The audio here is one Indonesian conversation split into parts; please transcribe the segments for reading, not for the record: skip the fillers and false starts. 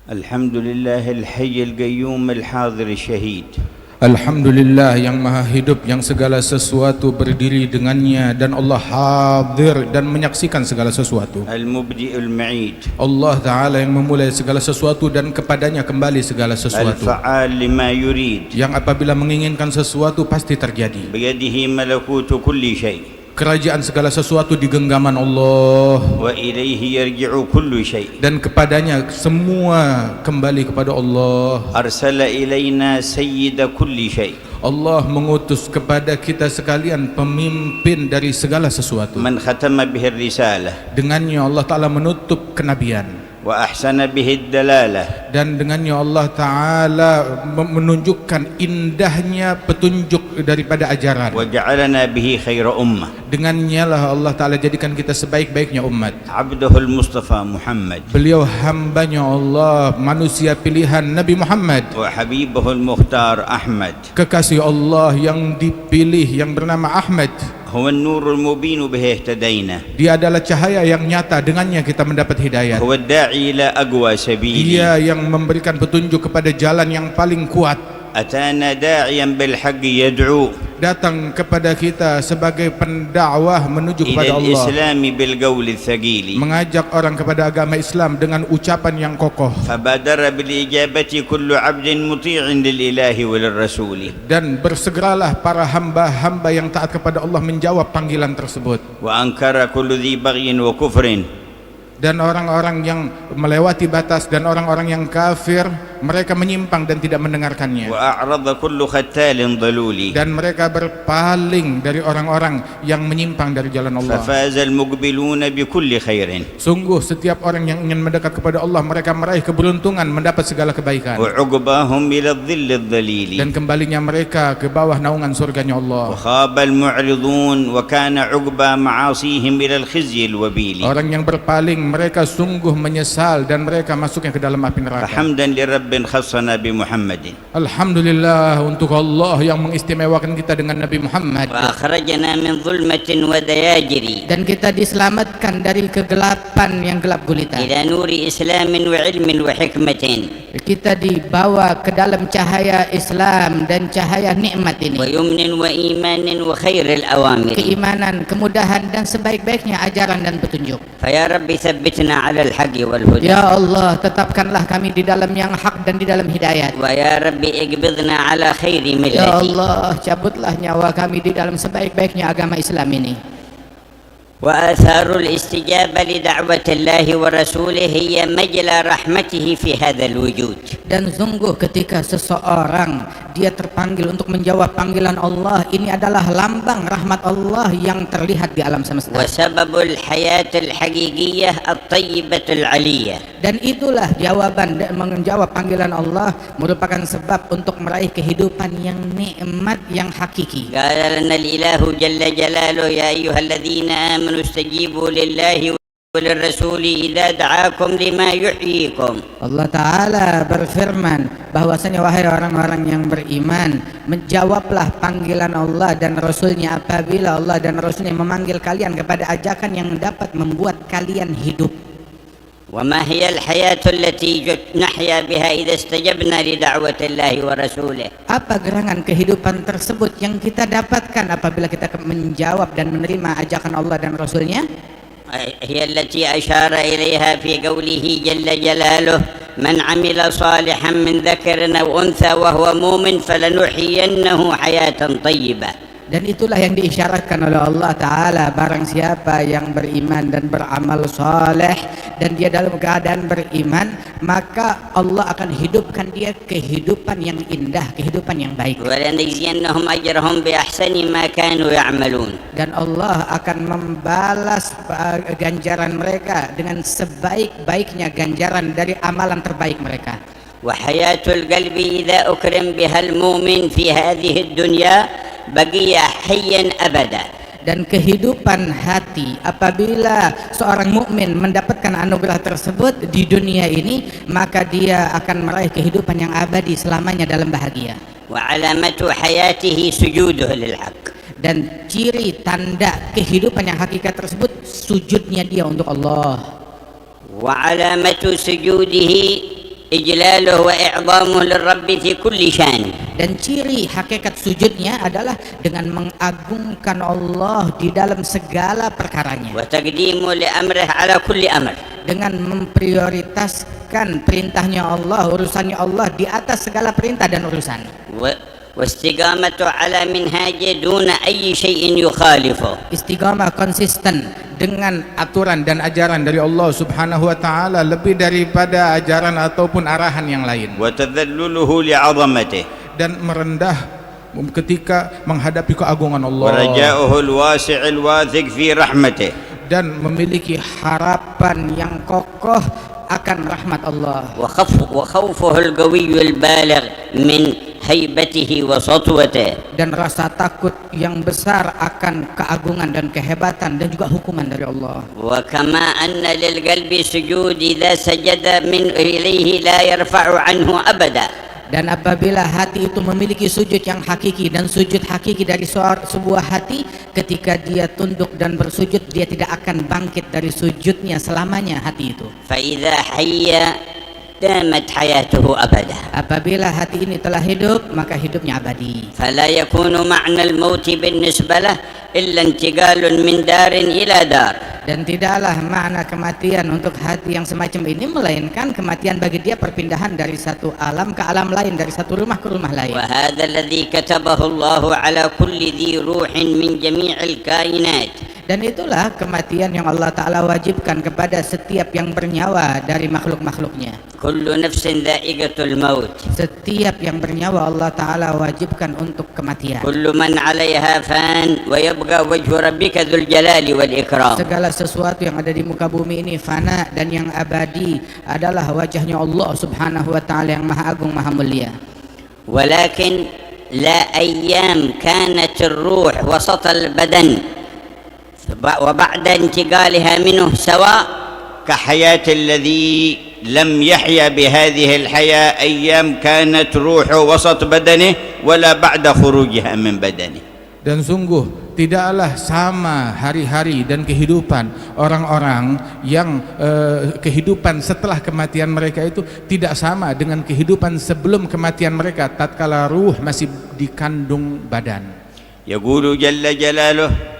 Alhamdulillah al-hayy al-qayyum al-hadir al-shahid. Alhamdulillah yang maha hidup, yang segala sesuatu berdiri dengannya, dan Allah hadir dan menyaksikan segala sesuatu. Al-mubdi' al-ma'id. Allah Ta'ala yang memulai segala sesuatu dan kepadanya kembali segala sesuatu. Al-fa'al lima yurid. Yang apabila menginginkan sesuatu pasti terjadi. Biyadihi malakutu kulli syai'. Kerajaan segala sesuatu di genggaman Allah. Wa ilaihi yarji'u kullu syai'. Dan kepadanya semua kembali kepada Allah. Arsala ilaina sayyida kulli syai'. Allah mengutus kepada kita sekalian pemimpin dari segala sesuatu. Man khatama bihi risalah. Dengannya Allah Ta'ala menutup kenabian. Wa ahsana bihi dalalah. Dan dengannya Allah Ta'ala menunjukkan indahnya petunjuk daripada ajaran. Wa ja'alana bihi khaira ummah. Dengannya lah Allah Ta'ala jadikan kita sebaik-baiknya umat. Abduhul Mustafa Muhammad. Beliau hambanya Allah, manusia pilihan Nabi Muhammad. Wa habibahul mukhtar Ahmad. Kekasih Allah yang dipilih yang bernama Ahmad. Huwa an-nurul mubin bihi ihtadaina. Dia adalah cahaya yang nyata, dengannya kita mendapat hidayah. Huwa ad-da'i ila aqwa sabili. Dia yang memberikan petunjuk kepada jalan yang paling kuat. Atana da'iyan bil haqqi yad'u. Datang kepada kita sebagai pendakwah menuju kepada ila Allah. al-islami bil qawli thaqili. Mengajak orang kepada agama Islam dengan ucapan yang kokoh. Fabadara bil ijabati kullu 'abdin muti'in lil ilahi wal rasuli. Dan bersegeralah para hamba-hamba yang taat kepada Allah menjawab panggilan tersebut. Wa ankara kullu dhi baghyin wa kufrin. Dan orang-orang yang melewati batas dan orang-orang yang kafir, mereka menyimpang dan tidak mendengarkannya. Wa a'rada kullu khattalin dhaluli. Dan mereka berpaling dari orang-orang yang menyimpang dari jalan Allah. Fafaza al-muqbiluna bi kulli khairin. Sungguh setiap orang yang ingin mendekat kepada Allah, mereka meraih keberuntungan, mendapat segala kebaikan. Wa 'uqbahum ila adh-dhilli adh-dhalili. Dan kembalinya mereka ke bawah naungan surganya Allah. Wa khaba al-mu'ridun wa kana 'uqba ma'asihim ila al-khizyi al-wabili. Orang yang berpaling, mereka sungguh menyesal dan mereka masuknya ke dalam api neraka. Hamdan li rabbin khassana bi Muhammadin. Alhamdulillah untuk Allah yang mengistimewakan kita dengan Nabi Muhammad. Wa akhrajana min dhulmatin wa dayajiri. Dan kita diselamatkan dari kegelapan yang gelap gulita. Ila nuri islamin wa ilmin wa hikmatin. Kita dibawa ke dalam cahaya Islam dan cahaya nikmat ini. Wa yumnin wa imanin wa khairil awamir. Keimanan, kemudahan dan sebaik-baiknya ajaran dan petunjuk. Fa ya Rabbi thabbitna 'ala al-haqqi wal huda. Ya Allah, tetapkanlah kami di dalam yang hak dan di dalam hidayat. Wa ya Rabbi iqbidna 'ala khairi Ya millati. Allah, cabutlah nyawa kami di dalam sebaik-baiknya agama Islam ini. Wa atharul istijabah li da'watillahi wa rasulih hiya majla rahmatihi fi hadzal wujud. Dan sungguh ketika seseorang dia terpanggil untuk menjawab panggilan Allah, ini adalah lambang rahmat Allah yang terlihat di alam semesta. Wa sababul hayatil haqiqiyyah at-tayyibatul 'aliyyah. Dan itulah jawaban dan menjawab panggilan Allah merupakan sebab untuk meraih kehidupan yang nikmat yang hakiki. Qala lana al-ilahu jalla jalaluhu ya ayyuhalladzina amanu istajibu lillahi wa lirrasuli idza da'akum lima yuhyikum. Allah Ta'ala berfirman bahwasanya wahai orang-orang yang beriman, menjawablah panggilan Allah dan Rasulnya apabila Allah dan Rasulnya memanggil kalian kepada ajakan yang dapat membuat kalian hidup. وما هي الحياة التي نحيا بها إذا استجبنا لدعوة الله ورسوله. Apa gerangan kehidupan tersebut yang kita dapatkan apabila kita menjawab dan menerima ajakan Allah dan Rasulnya? هي التي أشار إليها في قوله جل جلاله من عمل صالحا من ذكر أو أنثى وهو مؤمن فلنحيينه حياة طيبة. Dan itulah yang diisyaratkan oleh Allah Ta'ala, barang siapa yang beriman dan beramal soleh dan dia dalam keadaan beriman, maka Allah akan hidupkan dia kehidupan yang indah, kehidupan yang baik. وَلَنَجْزِيَنَّهُمْ أَجْرَهُمْ بِأَحْسَنِ مَا كَانُوا يَعْمَلُونَ. Dan Allah akan membalas ganjaran mereka dengan sebaik-baiknya ganjaran dari amalan terbaik mereka. وحياة القلب إذا أكرم بها المؤمن في هذه الدنيا بقي حيا أبدا. Dan kehidupan hati apabila seorang mukmin mendapatkan anugerah tersebut di dunia ini, maka dia akan meraih kehidupan yang abadi selamanya dalam bahagia. وعلامة حياته سجوده للحق. Dan ciri tanda kehidupan yang hakikat tersebut sujudnya dia untuk Allah. وعلامة سجوده إجلاله وإعظامه للرب في كل شان. Dan ciri hakikat sujudnya adalah dengan mengagungkan Allah di dalam segala perkaranya, وتقديمه لأمره على كل أمر. dengan memprioritaskan perintahnya Allah, urusannya Allah di atas segala perintah dan urusan, واستقامته على منهاجه دون أي شيء يخالفه. istiqamah konsisten dengan aturan dan ajaran dari Allah Subhanahu wa taala lebih daripada ajaran ataupun arahan yang lain, وتذلله لعظمته dan merendah ketika menghadapi keagungan Allah, ورجاؤه الواسع الواثق في رحمته dan memiliki harapan yang kokoh akan rahmat Allah, وخوفه القوي البالغ من هيبته وسطوته. dan rasa takut yang besar akan keagungan dan kehebatan dan juga hukuman dari Allah. وكما أن للقلب سجود إذا سجد من إليه لا يرفع عنه أبدا. Dan apabila hati itu memiliki sujud yang hakiki, dan sujud hakiki dari sebuah hati, ketika dia tunduk dan bersujud, dia tidak akan bangkit dari sujudnya selamanya hati itu. فإذا حي دامت حياته أبدا. Apabila hati ini telah hidup, maka hidupnya abadi. فلا يكون معنى الموت بالنسبة له إلا انتقال من دار إلى دار. Dan tidaklah makna kematian untuk hati yang semacam ini melainkan kematian bagi dia perpindahan dari satu alam ke alam lain, dari satu rumah ke rumah lain. وهذا الذي كتبه الله على كل ذي روح من جميع الكائنات. Dan itulah kematian yang Allah Ta'ala wajibkan kepada setiap yang bernyawa dari makhluk-makhluknya. كل نفس ذائقة الموت. Setiap yang bernyawa Allah Ta'ala wajibkan untuk kematian. كل من عليها فان ويبقى وجه ربك ذو الجلال والإكرام. Segala sesuatu yang ada di muka bumi ini fana, dan yang abadi adalah wajahnya Allah Subhanahu wa Ta'ala yang Maha Agung, Maha Mulia. ولكن لا أيام كانت الروح وسط البدن وبعد انتقالها منه سواء. كحياة الذي لم يحيا بهذه الحياة أيام كانت روحه وسط بدنه ولا بعد خروجها من بدنه. Dan sungguh tidaklah sama hari-hari dan kehidupan orang-orang yang kehidupan setelah kematian mereka itu tidak sama dengan kehidupan sebelum kematian mereka tatkala ruh masih dikandung badan. يقول جل جلاله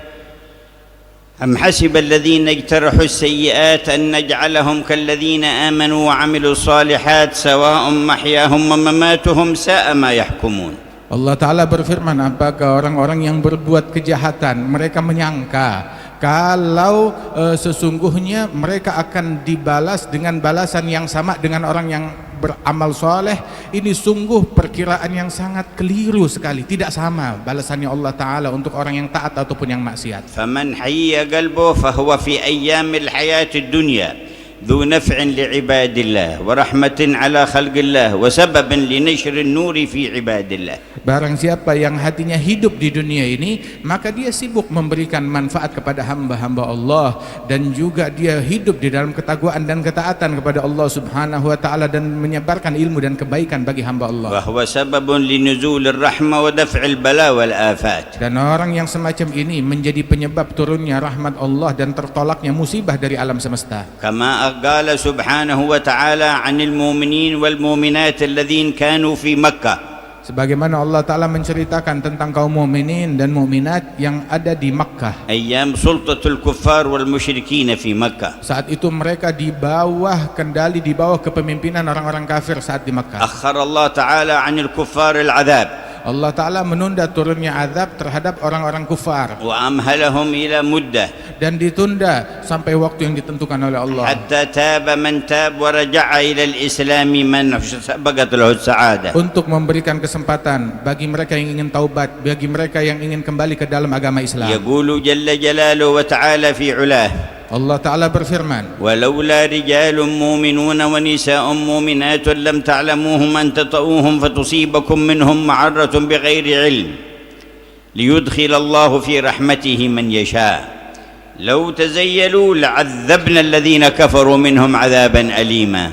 أم حسب الذين اجترحوا السيئات أن نجعلهم كالذين آمنوا وعملوا الصالحات سواء محياهم ومماتهم ساء ما يحكمون. Allah Ta'ala berfirman, apakah orang-orang yang berbuat kejahatan mereka menyangka kalau sesungguhnya mereka akan dibalas dengan balasan yang sama dengan orang yang beramal soleh? Ini sungguh perkiraan yang sangat keliru sekali. Tidak sama balasannya Allah Ta'ala untuk orang yang taat ataupun yang maksiat. فمن حي قلبه فهو في أيام الحياة الدنيا ذو نفع لعباد الله ورحمة على خلق الله وسبب لنشر النور في عباد الله. Barang siapa yang hatinya hidup di dunia ini, maka dia sibuk memberikan manfaat kepada hamba-hamba Allah, dan juga dia hidup di dalam ketakwaan dan ketaatan kepada Allah Subhanahu wa Ta'ala, dan menyebarkan ilmu dan kebaikan bagi hamba Allah. وهو سبب لنزول الرحمة ودفع البلاء والآفات. Dan orang yang semacam ini menjadi penyebab turunnya rahmat Allah dan tertolaknya musibah dari alam semesta. كما قال سبحانه وتعالى عن المؤمنين والمؤمنات الذين كانوا في مكة. Sebagaimana Allah Ta'ala menceritakan tentang kaum mukminin dan mukminat yang ada di Makkah. أيام سلطة الكفار والمشركين في مكة. Saat itu mereka di bawah kendali, di bawah kepemimpinan orang-orang kafir saat di Makkah. أخر الله تعالى عن الكفار العذاب. Allah Ta'ala menunda turunnya azab terhadap orang-orang kufar, وأمهلهم إلى مدة dan ditunda sampai waktu yang ditentukan oleh Allah, حتى تاب من تاب ورجع إلى الإسلام من سبقت له السعادة. untuk memberikan kesempatan bagi mereka yang ingin taubat, bagi mereka yang ingin kembali ke dalam agama Islam. يقول جل جلاله وتعالى في علاه Allah Ta'ala berfirman, ولولا رجال مؤمنون ونساء مؤمنات لم تعلموهم أن تطؤوهم فتصيبكم منهم معرة بغير علم ليدخل الله في رحمته من يشاء لو تزيلوا لعذبنا الذين كفروا منهم عذابا أليما.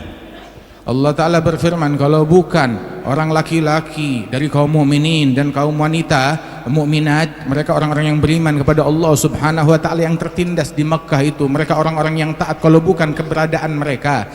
Allah Ta'ala berfirman, kalau bukan orang laki-laki dari kaum mukminin dan kaum wanita mukminat, mereka orang-orang yang beriman kepada Allah Subhanahu wa taala yang tertindas di Makkah itu, mereka orang-orang yang taat. Kalau bukan keberadaan mereka,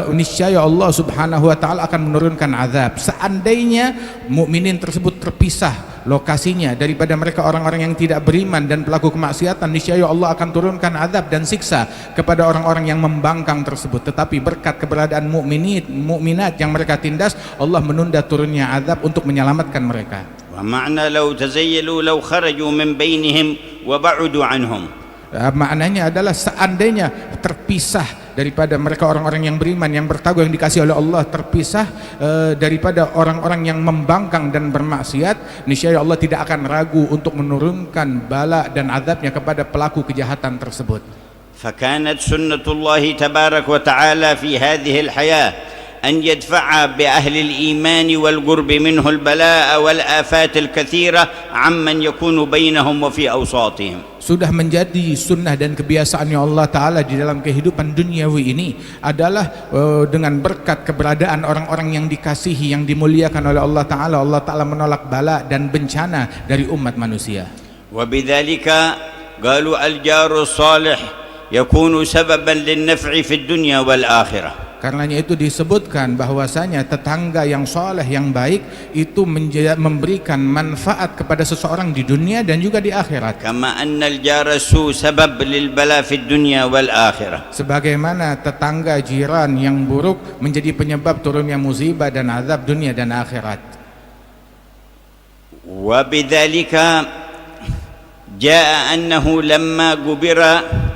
niscaya Allah Subhanahu wa taala akan menurunkan azab. Seandainya mukminin tersebut terpisah lokasinya daripada mereka orang-orang yang tidak beriman dan pelaku kemaksiatan, niscaya Allah akan turunkan azab dan siksa kepada orang-orang yang membangkang tersebut. Tetapi berkat keberadaan mukminat yang mereka tindas, Allah menunda turunnya azab untuk menyelamatkan mereka. ومعنى لو تزيلوا لو خرجوا من بينهم وبعدوا عنهم. Maknanya adalah seandainya terpisah daripada mereka orang-orang yang beriman yang bertakwa yang dikasihi oleh Allah, terpisah daripada orang-orang yang membangkang dan bermaksiat, niscaya Allah tidak akan ragu untuk menurunkan bala dan azabnya kepada pelaku kejahatan tersebut. فكانت سنة الله تبارك وتعالى في هذه الحياة أن يدفع بأهل الإيمان والقرب منه البلاء والآفات الكثيرة عمن يكون بينهم وفي أوساطهم. Sudah menjadi sunnah dan kebiasaannya Allah Ta'ala di dalam kehidupan duniawi ini adalah dengan berkat keberadaan orang-orang yang dikasihi, yang dimuliakan oleh Allah Ta'ala, Allah Ta'ala menolak bala dan bencana dari umat manusia. وبذلك قالوا الجار الصالح يكون سببا للنفع في الدنيا والآخرة. Karenanya itu disebutkan bahwasanya tetangga yang soleh yang baik itu memberikan manfaat kepada seseorang di dunia dan juga di akhirat. Kama anna al-jar as-su sabab lil bala fi dunya wal akhirah. Sebagaimana tetangga jiran yang buruk menjadi penyebab turunnya musibah dan azab dunia dan akhirat. Wa bidzalika jaa annahu lamma gubira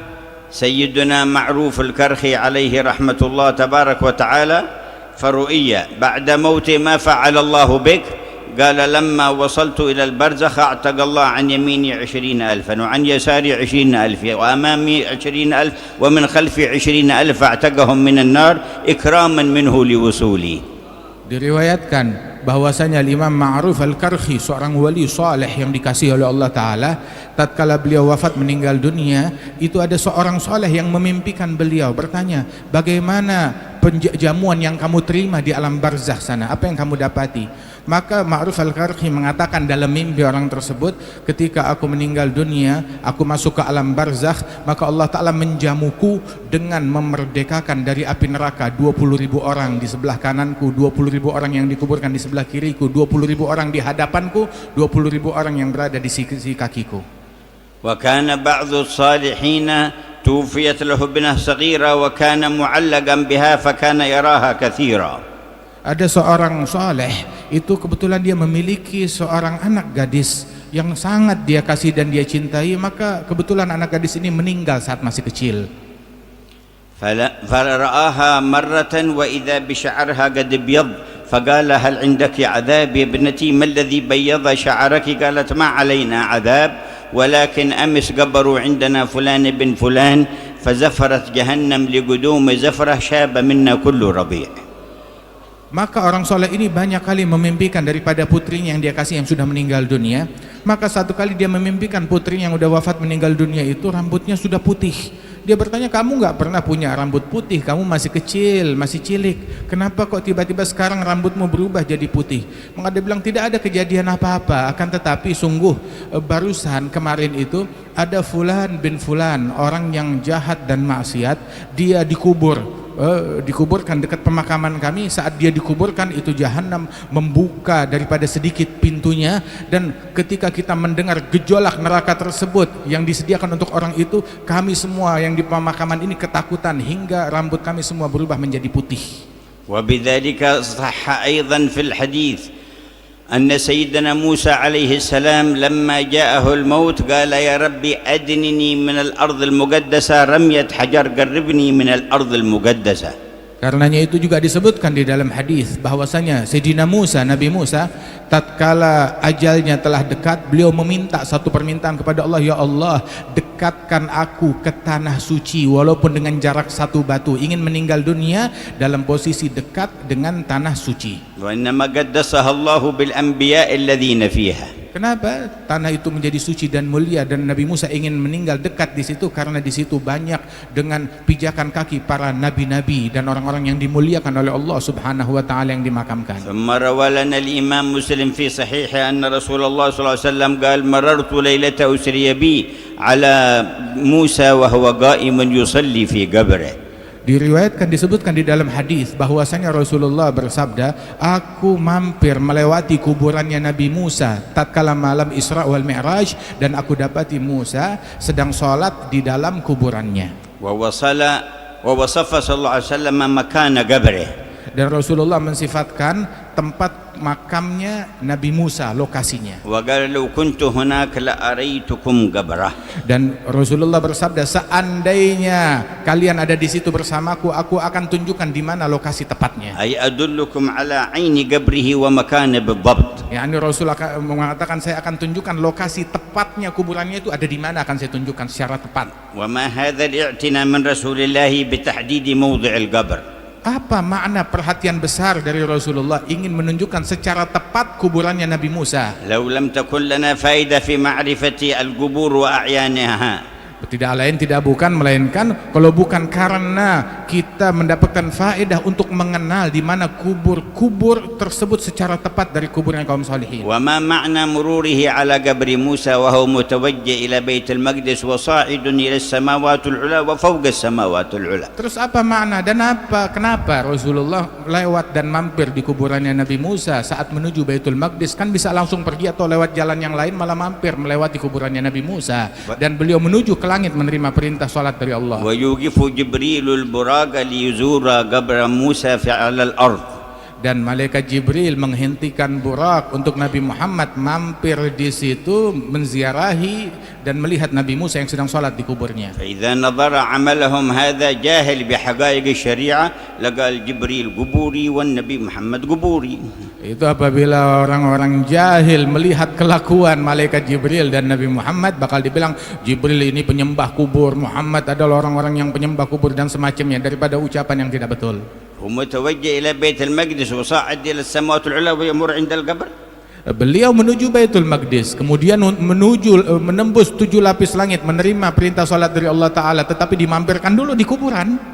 سيدنا معروف الكرخي عليه رحمة الله تبارك وتعالى فرؤية بعد موت ما فعل الله بك، قال لما وصلت إلى البرزخ اعتق الله عن يميني 20,000 وعن يساري 20,000 وأمامي 20,000 ومن خلفي 20,000 اعتقهم من النار إكراما منه لوصولي. Diriwayatkan bahwasanya Imam Ma'ruf Al-Karhi, seorang wali saleh yang dikasihi oleh Allah Ta'ala, tatkala beliau wafat meninggal dunia, itu ada seorang saleh yang memimpikan beliau, bertanya, bagaimana penjamuan yang kamu terima di alam barzakh sana, apa yang kamu dapati? Maka Ma'ruf Al-Karhi mengatakan dalam mimpi orang tersebut, ketika aku meninggal dunia, aku masuk ke alam barzakh, maka Allah Ta'ala menjamuku dengan memerdekakan dari api neraka 20.000 orang di sebelah kananku, 20.000 orang yang dikuburkan di sebelah kiriku, 20.000 orang di hadapanku, 20.000 orang yang berada di sisi kakiku. Wa kana ba'dhu as-salihin tuwfiyat lahu binah saghira wa kana mu'allaqan biha fa kana yaraha katsira. Ada seorang saleh itu kebetulan dia memiliki seorang anak gadis yang sangat dia kasih dan dia cintai, maka kebetulan anak gadis ini meninggal saat masih kecil. فرآها مرة وإذا بشعرها قد ابيض فقال هل عندك عذاب يا ابنتي ما الذي بيض شعرك؟ قالت ما علينا عذاب ولكن أمس قبروا عندنا فلان بن فلان فزفرت جهنم لقدوم زفرة شاب منا كل ربيع. Maka orang soleh ini banyak kali memimpikan daripada putrinya yang dia kasih yang sudah meninggal dunia. Maka satu kali dia memimpikan putrinya yang sudah wafat meninggal dunia itu rambutnya sudah putih. Dia bertanya, kamu nggak pernah punya rambut putih, kamu masih kecil, masih cilik, kenapa kok tiba-tiba sekarang rambutmu berubah jadi putih? Maka dia bilang tidak ada kejadian apa-apa, akan tetapi sungguh barusan kemarin itu ada Fulan bin Fulan, orang yang jahat dan maksiat, dia dikuburkan dekat pemakaman kami. Saat dia dikuburkan itu jahanam membuka daripada sedikit pintunya, dan ketika kita mendengar gejolak neraka tersebut yang disediakan untuk orang itu, kami semua yang di pemakaman ini ketakutan hingga rambut kami semua berubah menjadi putih. وبذلك صح أيضا في الحديث أن سيدنا موسى عليه السلام لما جاءه الموت قال يا ربي أدنني من الأرض المقدسة رمية حجر قربني من الأرض المقدسة. Karenanya itu juga disebutkan di dalam hadis bahwasanya Sayyidina Musa, Nabi Musa, tatkala ajalnya telah dekat, beliau meminta satu permintaan kepada Allah, ya Allah, dekatkan aku ke tanah suci walaupun dengan jarak satu batu. Ingin meninggal dunia dalam posisi dekat dengan tanah suci. وإنما قدسها الله بالأنبياء الذين فيها. Kenapa tanah itu menjadi suci dan mulia dan Nabi Musa ingin meninggal dekat di situ? Karena di situ banyak dengan pijakan kaki para nabi-nabi dan orang-orang yang dimuliakan oleh Allah Subhanahu wa taala yang dimakamkan. ثم روى لنا الإمام مسلم في صحيحه أن رسول الله صلى الله عليه وسلم قال مررت ليلة أسري بي على موسى وهو قائم يصلي في قبره. Diriwayatkan, disebutkan di dalam hadis bahwasanya Rasulullah bersabda, aku mampir melewati kuburannya Nabi Musa tatkala malam Isra wal Mi'raj dan aku dapati Musa sedang sholat di dalam kuburannya. ووصف صلى الله عليه وسلم مكان قبره. Dan Rasulullah mensifatkan tempat makamnya Nabi Musa, lokasinya. وقال لو كنت هناك لأريتكم قبره. Dan Rasulullah bersabda, seandainya kalian ada di situ bersamaku, aku akan tunjukkan di mana lokasi tepatnya. أي أدلكم على عين قبره ومكانه بالضبط. Yani Rasul akan mengatakan, saya akan tunjukkan lokasi tepatnya kuburannya itu ada di mana, akan saya tunjukkan secara tepat. وما هذا الاعتناء من رسول الله بتحديد موضع القبر. Apa makna perhatian besar dari Rasulullah ingin menunjukkan secara tepat kuburannya Nabi Musa? لو لم تكن لنا فائدة في معرفة القبور وأعيانها. Tidak lain tidak bukan melainkan kalau bukan karena kita mendapatkan faedah untuk mengenal di mana kubur-kubur tersebut secara tepat dari kuburnya kaum salihin. وما معنى مروره على قبر موسى وهو متوجه إلى بيت المقدس وصاعد إلى السماوات العلى وفوق السماوات العلى. Terus apa makna dan kenapa Rasulullah lewat dan mampir di kuburannya Nabi Musa saat menuju Baitul Maqdis? Kan bisa langsung pergi atau lewat jalan yang lain, malah mampir melewati kuburannya Nabi Musa dan beliau menuju ke langit menerima perintah salat dari Allah. ويوقف جبريل البراق ليزور قبر موسى على الأرض. Dan malaikat Jibril menghentikan Burak untuk Nabi Muhammad mampir di situ menziarahi dan melihat Nabi Musa yang sedang salat di kuburnya. فإذا نظر عملهم هذا جاهل بحقائق الشريعة لقال جبريل قبوري والنبي محمد قبوري. Itu apabila orang-orang jahil melihat kelakuan malaikat Jibril dan Nabi Muhammad, bakal dibilang Jibril ini penyembah kubur, Muhammad adalah orang-orang yang penyembah kubur dan semacamnya, daripada ucapan yang tidak betul. ومتوجه إلى بيت المقدس وصاعد إلى السماوات العلى ويمر عند القبر. Beliau menuju Baitul Maqdis, kemudian menembus 7 lapis langit, menerima perintah salat dari Allah Ta'ala, tetapi dimampirkan dulu di kuburan.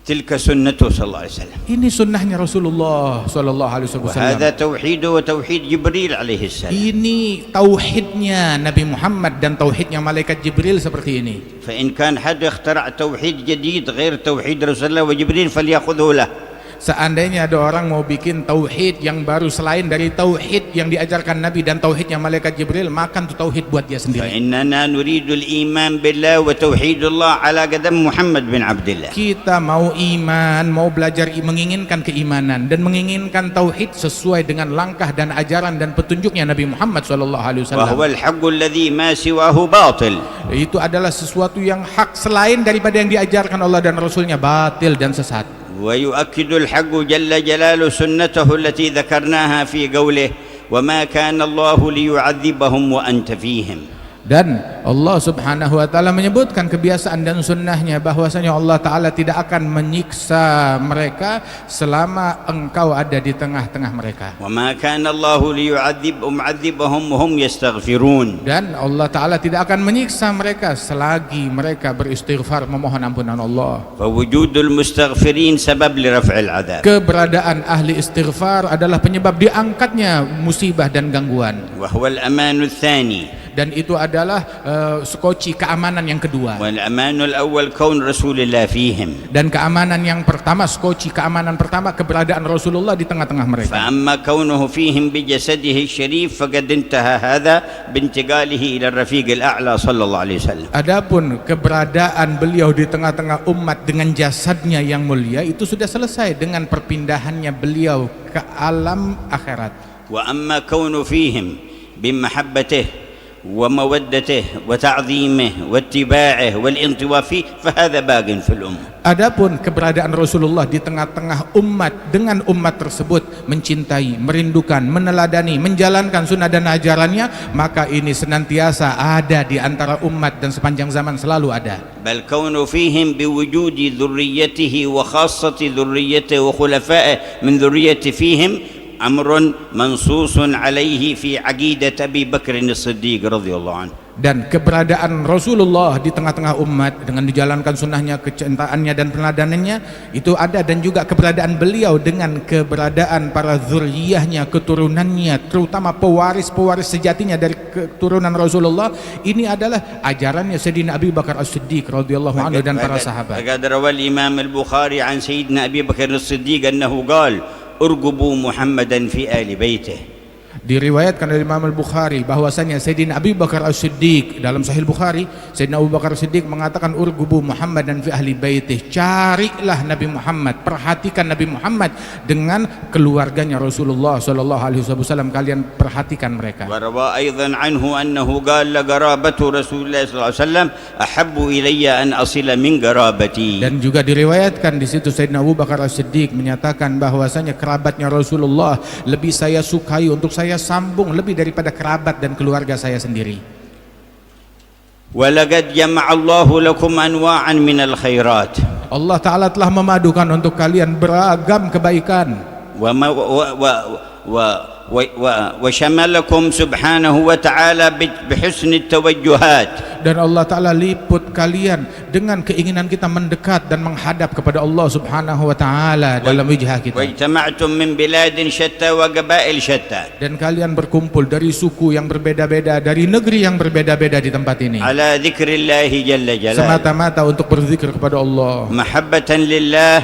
تلك سنته صلى الله عليه وسلم. Ini sunnahnya Rasulullah sallallahu alaihi wasallam. وهذا توحيده وتوحيد جبريل عليه السلام. Ini tauhidnya Nabi Muhammad dan tauhidnya malaikat Jibril seperti ini. فإن كان حد اخترع توحيد جديد غير توحيد رسول الله وجبريل فليأخذه له. Seandainya ada orang mau bikin tauhid yang baru selain dari tauhid yang diajarkan Nabi dan tauhidnya malaikat Jibril, makan tuh tauhid buat dia sendiri. فإننا نريد الإيمان بالله وتوحيد الله على قدم محمد بن عبد الله. Kita mau iman, mau belajar menginginkan keimanan dan menginginkan tauhid sesuai dengan langkah dan ajaran dan petunjuknya Nabi Muhammad sallallahu alaihi wasallam. وهو الحق الذي ما سواه باطل. Itu adalah sesuatu yang hak, selain daripada yang diajarkan Allah dan Rasulnya batil dan sesat. ويؤكد الحق جل جلاله سنته التي ذكرناها في قوله وما كان الله ليعذبهم وأنت فيهم. Dan Allah Subhanahu wa taala menyebutkan kebiasaan dan sunnahnya bahwasanya Allah taala tidak akan menyiksa mereka selama engkau ada di tengah-tengah mereka. وما كان الله ليعذبهم وهم يستغفرون. Dan Allah taala tidak akan menyiksa mereka selagi mereka beristighfar memohon ampunan Allah. فوجود المستغفرين سبب لرفع العذاب. Keberadaan ahli istighfar adalah penyebab diangkatnya musibah dan gangguan. وهو الأمان الثاني. Dan itu adalah skoci keamanan yang kedua. والأمان الأول كون رسول الله فيهم. Dan keamanan yang pertama, skoci keamanan pertama, keberadaan Rasulullah di tengah-tengah mereka. فأما كونه فيهم بجسده الشريف فقد انتهى هذا بانتقاله إلى الرفيق الأعلى صلى الله عليه وسلم. Adapun keberadaan beliau di tengah-tengah umat dengan jasadnya yang mulia itu sudah selesai dengan perpindahannya beliau ke alam akhirat. وأما كونه فيهم بمحبته ومودته وتعظيمه واتباعه والانطواء فيه فهذا باق في الأمة. Adapun keberadaan Rasulullah di tengah-tengah umat dengan umat tersebut mencintai, merindukan, meneladani, menjalankan sunnah dan ajarannya, maka ini senantiasa ada di antara umat dan sepanjang zaman selalu ada. بل كونه فيهم بوجود ذريته وخاصة ذريته وخلفائه من ذريته فيهم أمر منصوص عليه في عقيدة أبي بكر الصديق رضي الله عنه. Dan keberadaan Rasulullah di tengah-tengah umat dengan dijalankan sunnahnya, kecintaannya dan peneladannannya itu ada, dan juga keberadaan beliau dengan keberadaan para zuriyahnya, keturunannya, terutama pewaris-pewaris sejatinya dari keturunan Rasulullah. Ini adalah ajarannya Sayyidina Abu Bakar As-Siddiq radhiyallahu anhu dan para sahabat. فقد روى الإمام البخاري عن سيدنا أبي بكر الصديق أنه قال ارقبوا محمدا في آل بيته. Diriwayatkan dari Imam Al-Bukhari bahwasanya Sayyidina Abu Bakar As-Siddiq dalam Sahih Bukhari, Sayyidina Abu Bakar As-Siddiq mengatakan urgubu Muhammad dan fi ahli baitih, carilah Nabi Muhammad, perhatikan Nabi Muhammad dengan keluarganya Rasulullah sallallahu alaihi wasallam, kalian perhatikan mereka. Wa rawa aidan anhu annahu qala qarabatu Rasulullah sallallahu alaihi wasallam ahabbu ilayya an asila min qarabati. Dan juga diriwayatkan di situ Sayyidina Abu Bakar As-Siddiq menyatakan bahwasanya kerabatnya Rasulullah lebih saya sukai untuk saya sambung lebih daripada kerabat dan keluarga saya sendiri. Walaqad jama'allahu lakum anwa'an minal khairat. Allah Ta'ala telah memadukan untuk kalian beragam kebaikan. Wa syamalakum subhanahu wa ta'ala bihusni tawajjuhat. Dan Allah Ta'ala liput kalian dengan keinginan kita mendekat dan menghadap kepada Allah Subhanahu wa Ta'ala dalam wijah kita. Wa ijtama'tum min biladin syatta wa qabail syatta. Dan kalian berkumpul dari suku yang berbeda-beda, dari negeri yang berbeda-beda di tempat ini, ala dzikrillahi jalla jalaluhu, semata-mata untuk berzikir kepada Allah, mahabbatan lillah,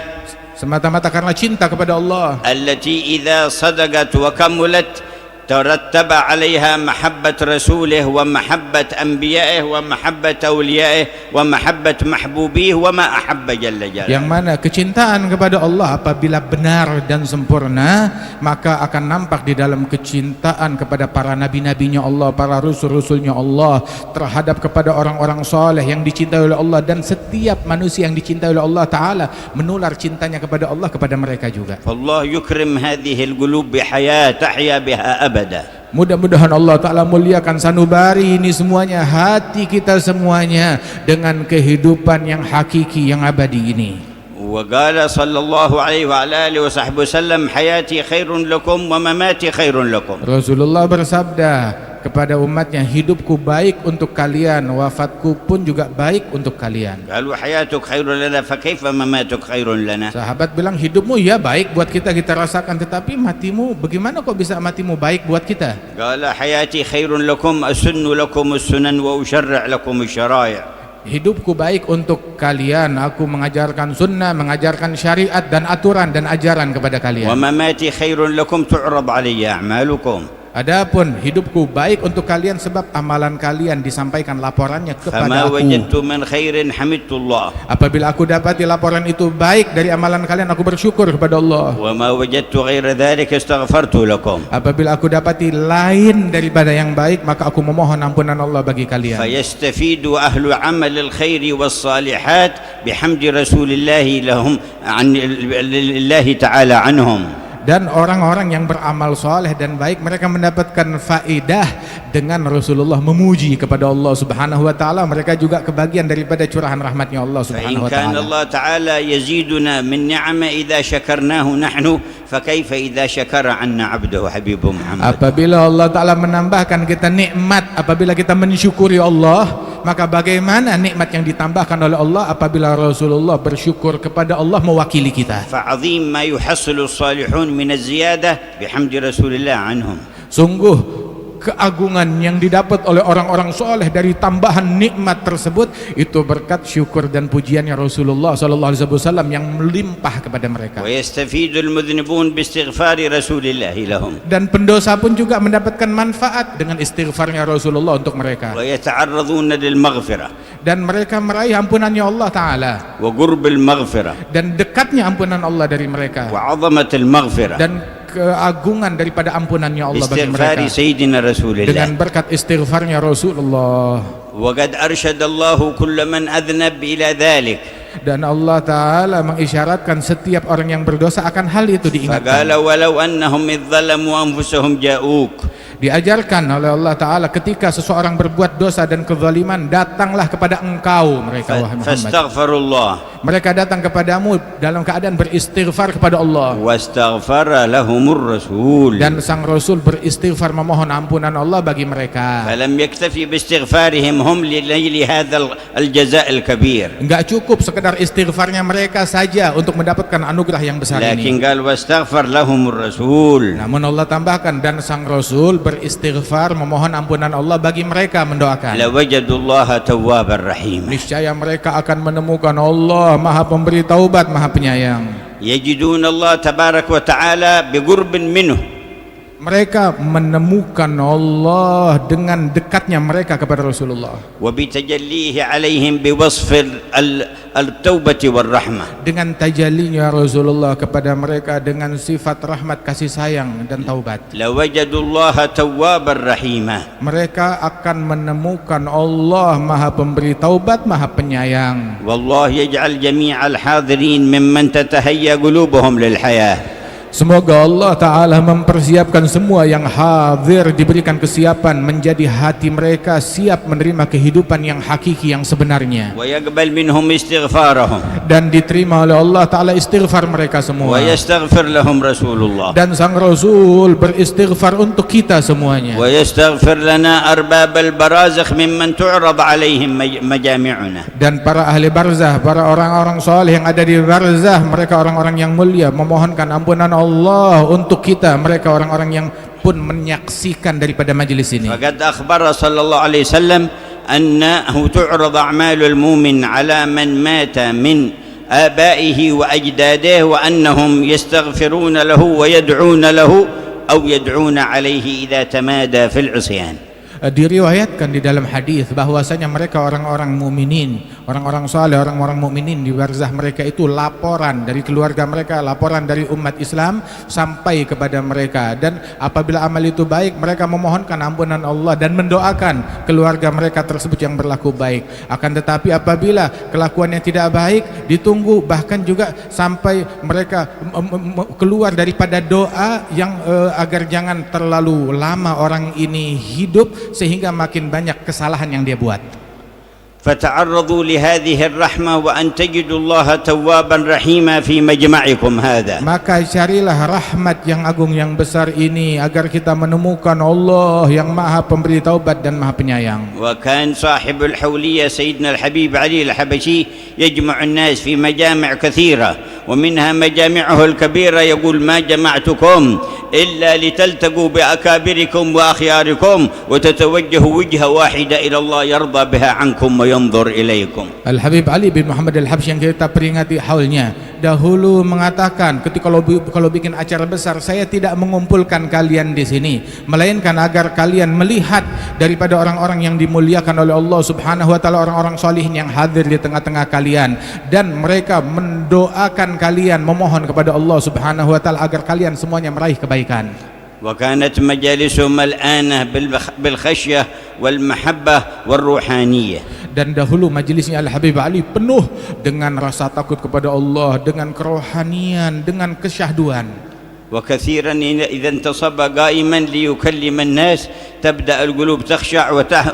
semata-mata karena cinta kepada Allah, allati idza sadaqat wa kamulat ترتب عليها محبة رسوله ومحبة أنبيائه ومحبة أوليائه ومحبة محبوبيه وما أحب جل جلاله. Yang mana kecintaan kepada Allah apabila benar dan sempurna, maka akan nampak di dalam kecintaan kepada para nabi-nabinya Allah, para rasul-rasulnya Allah, terhadap kepada orang-orang soleh yang dicintai oleh Allah, dan setiap manusia yang dicintai oleh Allah Ta'ala menular cintanya kepada Allah kepada mereka juga. فالله يكرم هذه القلوب بحياة تحيا بها أبدا. Mudah-mudahan Allah Ta'ala muliakan sanubari ini semuanya, hati kita semuanya, dengan kehidupan yang hakiki, yang abadi ini. وقال صلى الله عليه وعلى آله وصحبه وسلم حياتي خير لكم ومماتي خير لكم. Rasulullah bersabda kepada umatnya, hidupku baik untuk kalian, wafatku pun juga baik untuk kalian. قالوا حياتك خير لنا فكيف مماتك خير لنا. Sahabat bilang, hidupmu ya baik buat kita, kita rasakan, tetapi matimu bagaimana kok bisa matimu baik buat kita? قال حياتي خير لكم أسن لكم السنن وأشرع لكم الشرائع. Hidupku baik untuk kalian, aku mengajarkan sunnah, mengajarkan syariat dan aturan dan ajaran kepada kalian. ومماتي خير لكم تعرض علي أعمالكم. Adapun hidupku baik untuk kalian sebab amalan kalian disampaikan laporannya kepada فما aku. وجدت من خير حمدت الله. Apabila aku dapati laporan itu baik dari amalan kalian, aku bersyukur kepada Allah. وما وجدت غير ذلك استغفرت لكم. Apabila aku dapati lain daripada yang baik, maka aku memohon ampunan Allah bagi kalian. فيستفيد أهل عمل الخير والصالحات بحمد رسول الله لهم عن الله تعالى عنهم. Dan orang-orang yang beramal soleh dan baik, mereka mendapatkan faedah dengan Rasulullah memuji kepada Allah Subhanahu wa Ta'ala. Mereka juga kebagian daripada curahan rahmatnya Allah Subhanahu wa فإن كان Ta'ala. الله تعالى يزيدنا من نعمة إذا شكرناه نحن فكيف إذا شكر عنا عبده حبيب محمد. Apabila Allah Ta'ala menambahkan kita nikmat apabila kita mensyukuri Allah, maka bagaimana nikmat yang ditambahkan oleh Allah apabila Rasulullah bersyukur kepada Allah mewakili kita. فعظيم ما يحصل الصالحون من الزيادة بحمد رسول الله عنهم. Sungguh keagungan yang didapat oleh orang-orang soleh dari tambahan nikmat tersebut itu berkat syukur dan pujiannya Rasulullah SAW yang melimpah kepada mereka. ويستفيد المذنبون باستغفار رسول الله لهم. Dan pendosa pun juga mendapatkan manfaat dengan istighfarnya Rasulullah untuk mereka. ويتعرضون للمغفرة Dan mereka meraih ampunannya Allah Ta'ala, وقرب المغفرة dan dekatnya ampunan Allah dari mereka, وعظمة المغفرة dan keagungan daripada ampunannya Allah bagi باستغفار mereka سيدنا رسول dengan الله. berkat istighfarnya Rasulullah. وقد أرشد الله كل من أذنب إلى ذلك. Dan Allah Ta'ala mengisyaratkan setiap orang yang berdosa akan hal itu فقال diingatkan. ولو أنهم إذ ظلموا أنفسهم جاءوك. Diajarkan oleh Allah Ta'ala ketika seseorang berbuat dosa dan kezaliman, datanglah kepada engkau mereka wahai Muhammad. Fastaghfirullah. Mereka datang kepadamu dalam keadaan beristighfar kepada Allah. Wastaghfara lahumur rasul. Dan sang Rasul beristighfar memohon ampunan Allah bagi mereka. فلم يكتفي باستغفارهم هم لنيل هذا الجزاء الكبير. Enggak cukup sekedar istighfarnya mereka saja untuk mendapatkan anugerah yang besar ini. لكن قال واستغفر لهم الرسول. Namun Allah tambahkan, dan sang Rasul beristighfar memohon ampunan Allah bagi mereka, mendoakan. لوجدوا الله توابا رحيما. Niscaya mereka akan menemukan Allah Maha Pemberi Taubat, Maha Penyayang. يجدون الله تبارك وتعالى بقرب منه. Mereka menemukan Allah dengan dekatnya mereka kepada Rasulullah, وبتجليه عليهم بوصف التوبة والرحمة. dengan tajallinya Rasulullah kepada mereka dengan sifat rahmat, kasih sayang dan taubat. لوجدوا الله توابا رحيما. Mereka akan menemukan Allah Maha Pemberi Taubat, Maha Penyayang. والله يجعل جميع الحاضرين ممن تتهيأ قلوبهم للحياة. Semoga Allah Ta'ala mempersiapkan semua yang hadir diberikan kesiapan menjadi hati mereka siap menerima kehidupan yang hakiki, yang sebenarnya, ويقبل منهم استغفارهم. dan diterima oleh Allah Ta'ala istighfar mereka semua. ويستغفر لهم رسول الله. Dan sang Rasul beristighfar untuk kita semuanya. ويستغفر لنا أرباب البرازخ ممن تعرض عليهم مجامعنا. Dan para ahli barzah, para orang-orang saleh yang ada di barzah, mereka orang-orang yang mulia, memohonkan ampunan Allah untuk kita, mereka orang-orang yang pun menyaksikan daripada majelis ini. فقد أخبر صلى الله عليه وسلم أنه تعرض أعمال المؤمن على من مات من آبائه وأجداده وأنهم يستغفرون له ويدعون له أو يدعون عليه إذا تمادى في العصيان. Diriwayatkan di dalam hadis bahwasanya mereka orang-orang mukminin, orang-orang saleh, orang-orang mukminin di barzah mereka itu laporan dari keluarga mereka, laporan dari umat Islam sampai kepada mereka, dan apabila amal itu baik mereka memohonkan ampunan Allah dan mendoakan keluarga mereka tersebut yang berlaku baik. Akan tetapi apabila kelakuannya tidak baik, ditunggu bahkan juga sampai mereka keluar daripada doa yang agar jangan terlalu lama orang ini hidup sehingga makin banyak kesalahan yang dia buat. فتعرضوا لهذه الرحمة وأن تجدوا الله توابا رحيما في مجمعكم هذا. Maka carilah rahmat yang agung yang besar ini agar kita menemukan Allah yang Maha Pemberi Taubat dan Maha Penyayang. وكان صاحب الحولية سيدنا الحبيب علي الحبشي يجمع الناس في مجامع كثيرة ومنها مجامعه الكبيرة يقول ما جمعتكم إلا لتلتقوا بأكابركم وأخياركم وتتوجهوا وجهة واحدة إلى الله يرضى بها عنكم وينظر إليكم. Al-Habib Ali bin Muhammad Al-Habsyi yang kita peringati haulnya dahulu mengatakan ketika kalau bikin acara besar, saya tidak mengumpulkan kalian di sini melainkan agar kalian melihat daripada orang-orang yang dimuliakan oleh Allah Subhanahu wa taala, orang-orang salihin yang hadir di tengah-tengah kalian, dan mereka mendoakan kalian, memohon kepada Allah Subhanahu wa taala agar kalian semuanya meraih kebaikan. وكانت مجالسهم ملآنة بالخشية والمحبة والروحانية. Dan dahulu majelisnya Al-Habib Ali penuh dengan rasa takut kepada Allah, dengan kerohanian, dengan kesyahduan. وكثيرا إذا انتصب قائما ليكلم الناس تبدأ القلوب تخشع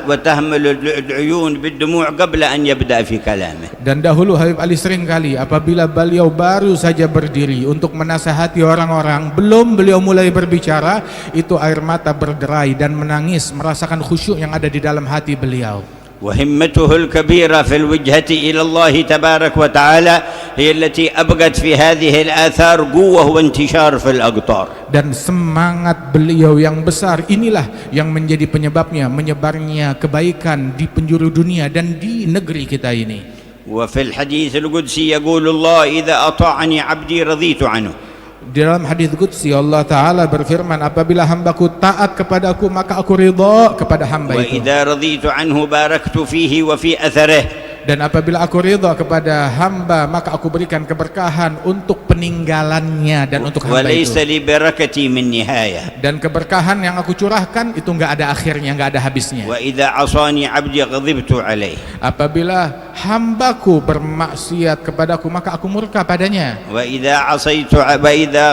وتهمل العيون بالدموع قبل أن يبدأ في كلامه. Dan dahulu Habib Ali sering kali apabila beliau baru saja berdiri untuk menasihati orang-orang, belum beliau mulai berbicara, itu air mata berderai dan menangis merasakan khusyuk yang ada di dalam hati beliau. وهمته الكبيرة في الوجهة إلى الله تبارك وتعالى هي التي أبقت في هذه الآثار قوة وانتشار في الأقطار. Dan semangat beliau yang besar inilah yang menjadi penyebabnya menyebarnya kebaikan di penjuru dunia dan di negeri kita ini. وفي الحديث القدسي يقول الله إذا أطاعني عبدي رضيت عنه. Di dalam hadis qudsi Allah Ta'ala berfirman, apabila hambaku taat kepadaku maka aku ridha kepada hamba itu. وإذا رضيت عنه باركت فيه وفي أثره. Dan apabila aku ridha kepada hamba maka aku berikan keberkahan untuk peninggalannya dan untuk hamba وليس itu. لبركتي من نهاية. Dan keberkahan yang aku curahkan itu enggak ada akhirnya, enggak ada habisnya. وإذا عصاني عبدي غضبت عليه. Apabila hambaku bermaksiat kepadaku maka aku murka padanya. وإذا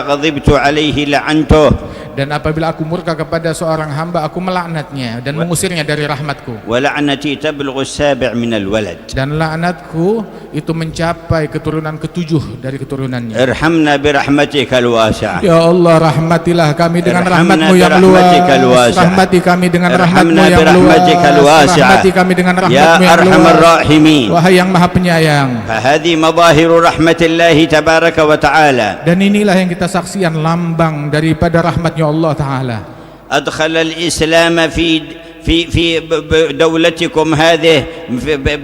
غضبت عليه لعنته. dan apabila aku murka kepada seorang hamba aku melaknatnya dan mengusirnya dari rahmatku. ولعنتي تبلغ السابع من الولد. Dan laknatku itu mencapai keturunan ketujuh dari keturunannya. ارحمنا برحمتك الواسعة. Ya Allah, rahmatilah kami dengan rahmatmu yang luas. Rahmati kami dengan rahmatmu yang luas. Rahmati kami dengan rahmatmu yang luas. Wahai yang maha penyayang. فهذه مظاهر رحمة الله تبارك وتعالى. Dan inilah yang kita saksikan lambang daripada rahmatnya Allah Ta'ala. أدخل الإسلام في دولتكم هذه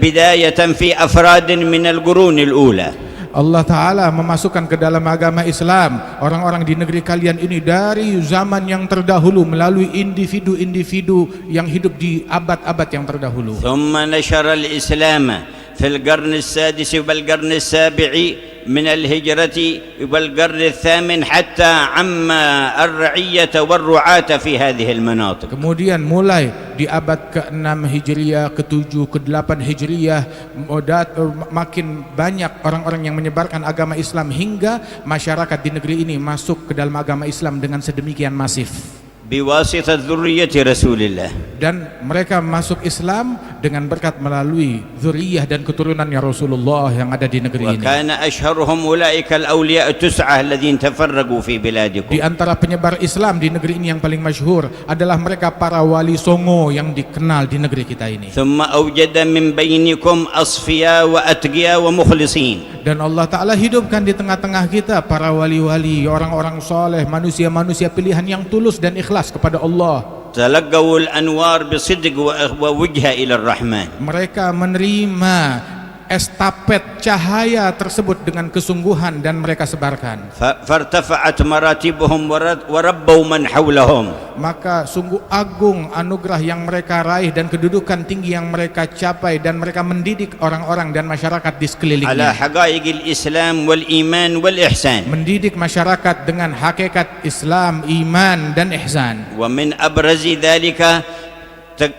بداية في أفراد من القرون الأولى. Allah Ta'ala memasukkan ke dalam agama Islam orang-orang di negeri kalian ini dari zaman yang terdahulu melalui individu-individu yang hidup di abad-abad yang terdahulu. ثم نشر الإسلام في القرن السادس والقرن السابع من الهجرة والقرن الثامن حتى عم الرعية والرعاة في هذه المناطق. Kemudian mulai di abad ke-6 Hijriyah, ke-7, ke-8 Hijriyah makin banyak orang-orang yang menyebarkan agama Islam hingga masyarakat di negeri ini masuk ke dalam agama Islam dengan sedemikian masif. بواسطة ذرية رسول الله. Dan mereka masuk Islam dengan berkat melalui zuriyah dan keturunannya Rasulullah yang ada di negeri ini. وكان أشهرهم أولئك الأولياء التسعة الذين تفرقوا في بلادكم. Di antara penyebar Islam di negeri ini yang paling masyhur adalah mereka para wali songo yang dikenal di negeri kita ini. ثم أوجد من بينكم أصفياء وأتقياء ومخلصين. Dan Allah Ta'ala hidupkan di tengah-tengah kita para wali-wali, orang-orang soleh, manusia-manusia pilihan yang tulus dan ikhlas kepada Allah. تلقوا الأنوار بصدق ووجهة إلى الرحمن. Mereka menerima estafet cahaya tersebut dengan kesungguhan dan mereka sebarkan. فارتفعت مراتبهم وربوا من حولهم. Maka sungguh agung anugerah yang mereka raih dan kedudukan tinggi yang mereka capai, dan mereka mendidik orang-orang dan masyarakat di على sekelilingnya. حقائق الإسلام والإيمان والإحسان. Mendidik masyarakat dengan hakikat Islam, iman dan ihsan. ومن أبرز ذلك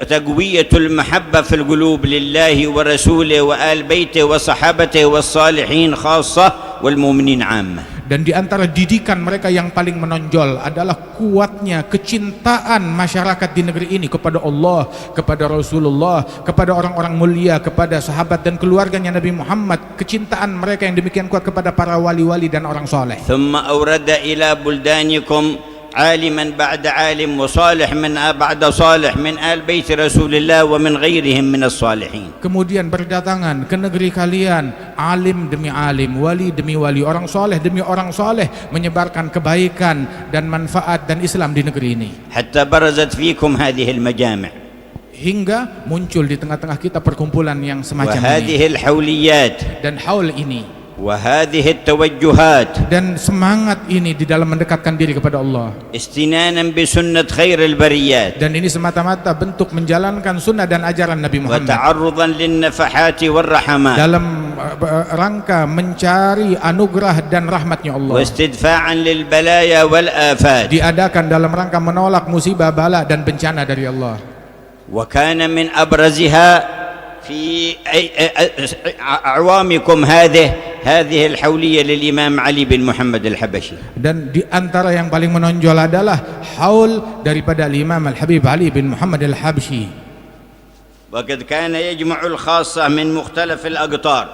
تقوية المحبة في القلوب لله ورسوله وآل بيته وصحابته والصالحين خاصة والمؤمنين عامة. Dan di antara didikan mereka yang paling menonjol adalah kuatnya kecintaan masyarakat di negeri ini kepada Allah, kepada Rasulullah, kepada orang-orang mulia, kepada sahabat dan keluarganya Nabi Muhammad. Kecintaan mereka yang demikian kuat kepada para wali-wali dan orang soleh. ثم أورد إلى بلدانكم عالما بعد عالم وصالح من بعد صالح من آل بيت رسول الله ومن غيرهم من الصالحين. Kemudian berdatangan ke negeri kalian alim demi alim, wali demi wali, orang soleh demi orang soleh, menyebarkan kebaikan dan manfaat dan Islam di negeri ini. حتى برزت فيكم هذه المجامع. Hingga muncul di tengah-tengah kita perkumpulan yang semacam وهذه ini. الحوليات. Dan haul ini. وهذه التوجهات. Dan semangat ini di dalam mendekatkan diri kepada Allah. استنانا بسنة خير البريات. Dan ini semata-mata bentuk menjalankan sunnah dan ajaran Nabi Muhammad. وتعرضا للنفحات والرحمات. Dalam rangka mencari anugerah dan rahmatnya Allah. واستدفاعا للبلايا والآفات. Diadakan dalam rangka menolak musibah, bala dan bencana dari Allah. وكان من أبرزها في أعوامكم هذه الحولية للإمام علي بن محمد الحبشي. Dan di antara yang paling menonjol adalah haul daripada Imam Al-Habib Ali bin Muhammad Al-Habsyi. وقد كان يجمع الخاصة من مختلف الأقطار.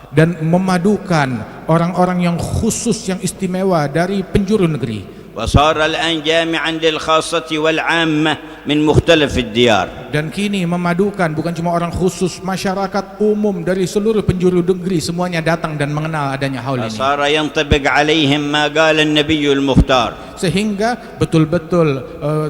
Dan memadukan orang-orang yang khusus, yang istimewa dari penjuru negeri. وصار الآن جامعا للخاصة والعامة من مختلف الديار. Dan kini memadukan bukan cuma orang khusus, masyarakat umum dari seluruh penjuru negeri semuanya datang dan mengenal adanya haul ini. صار ينطبق عليهم ما قال النبي المختار. Sehingga betul-betul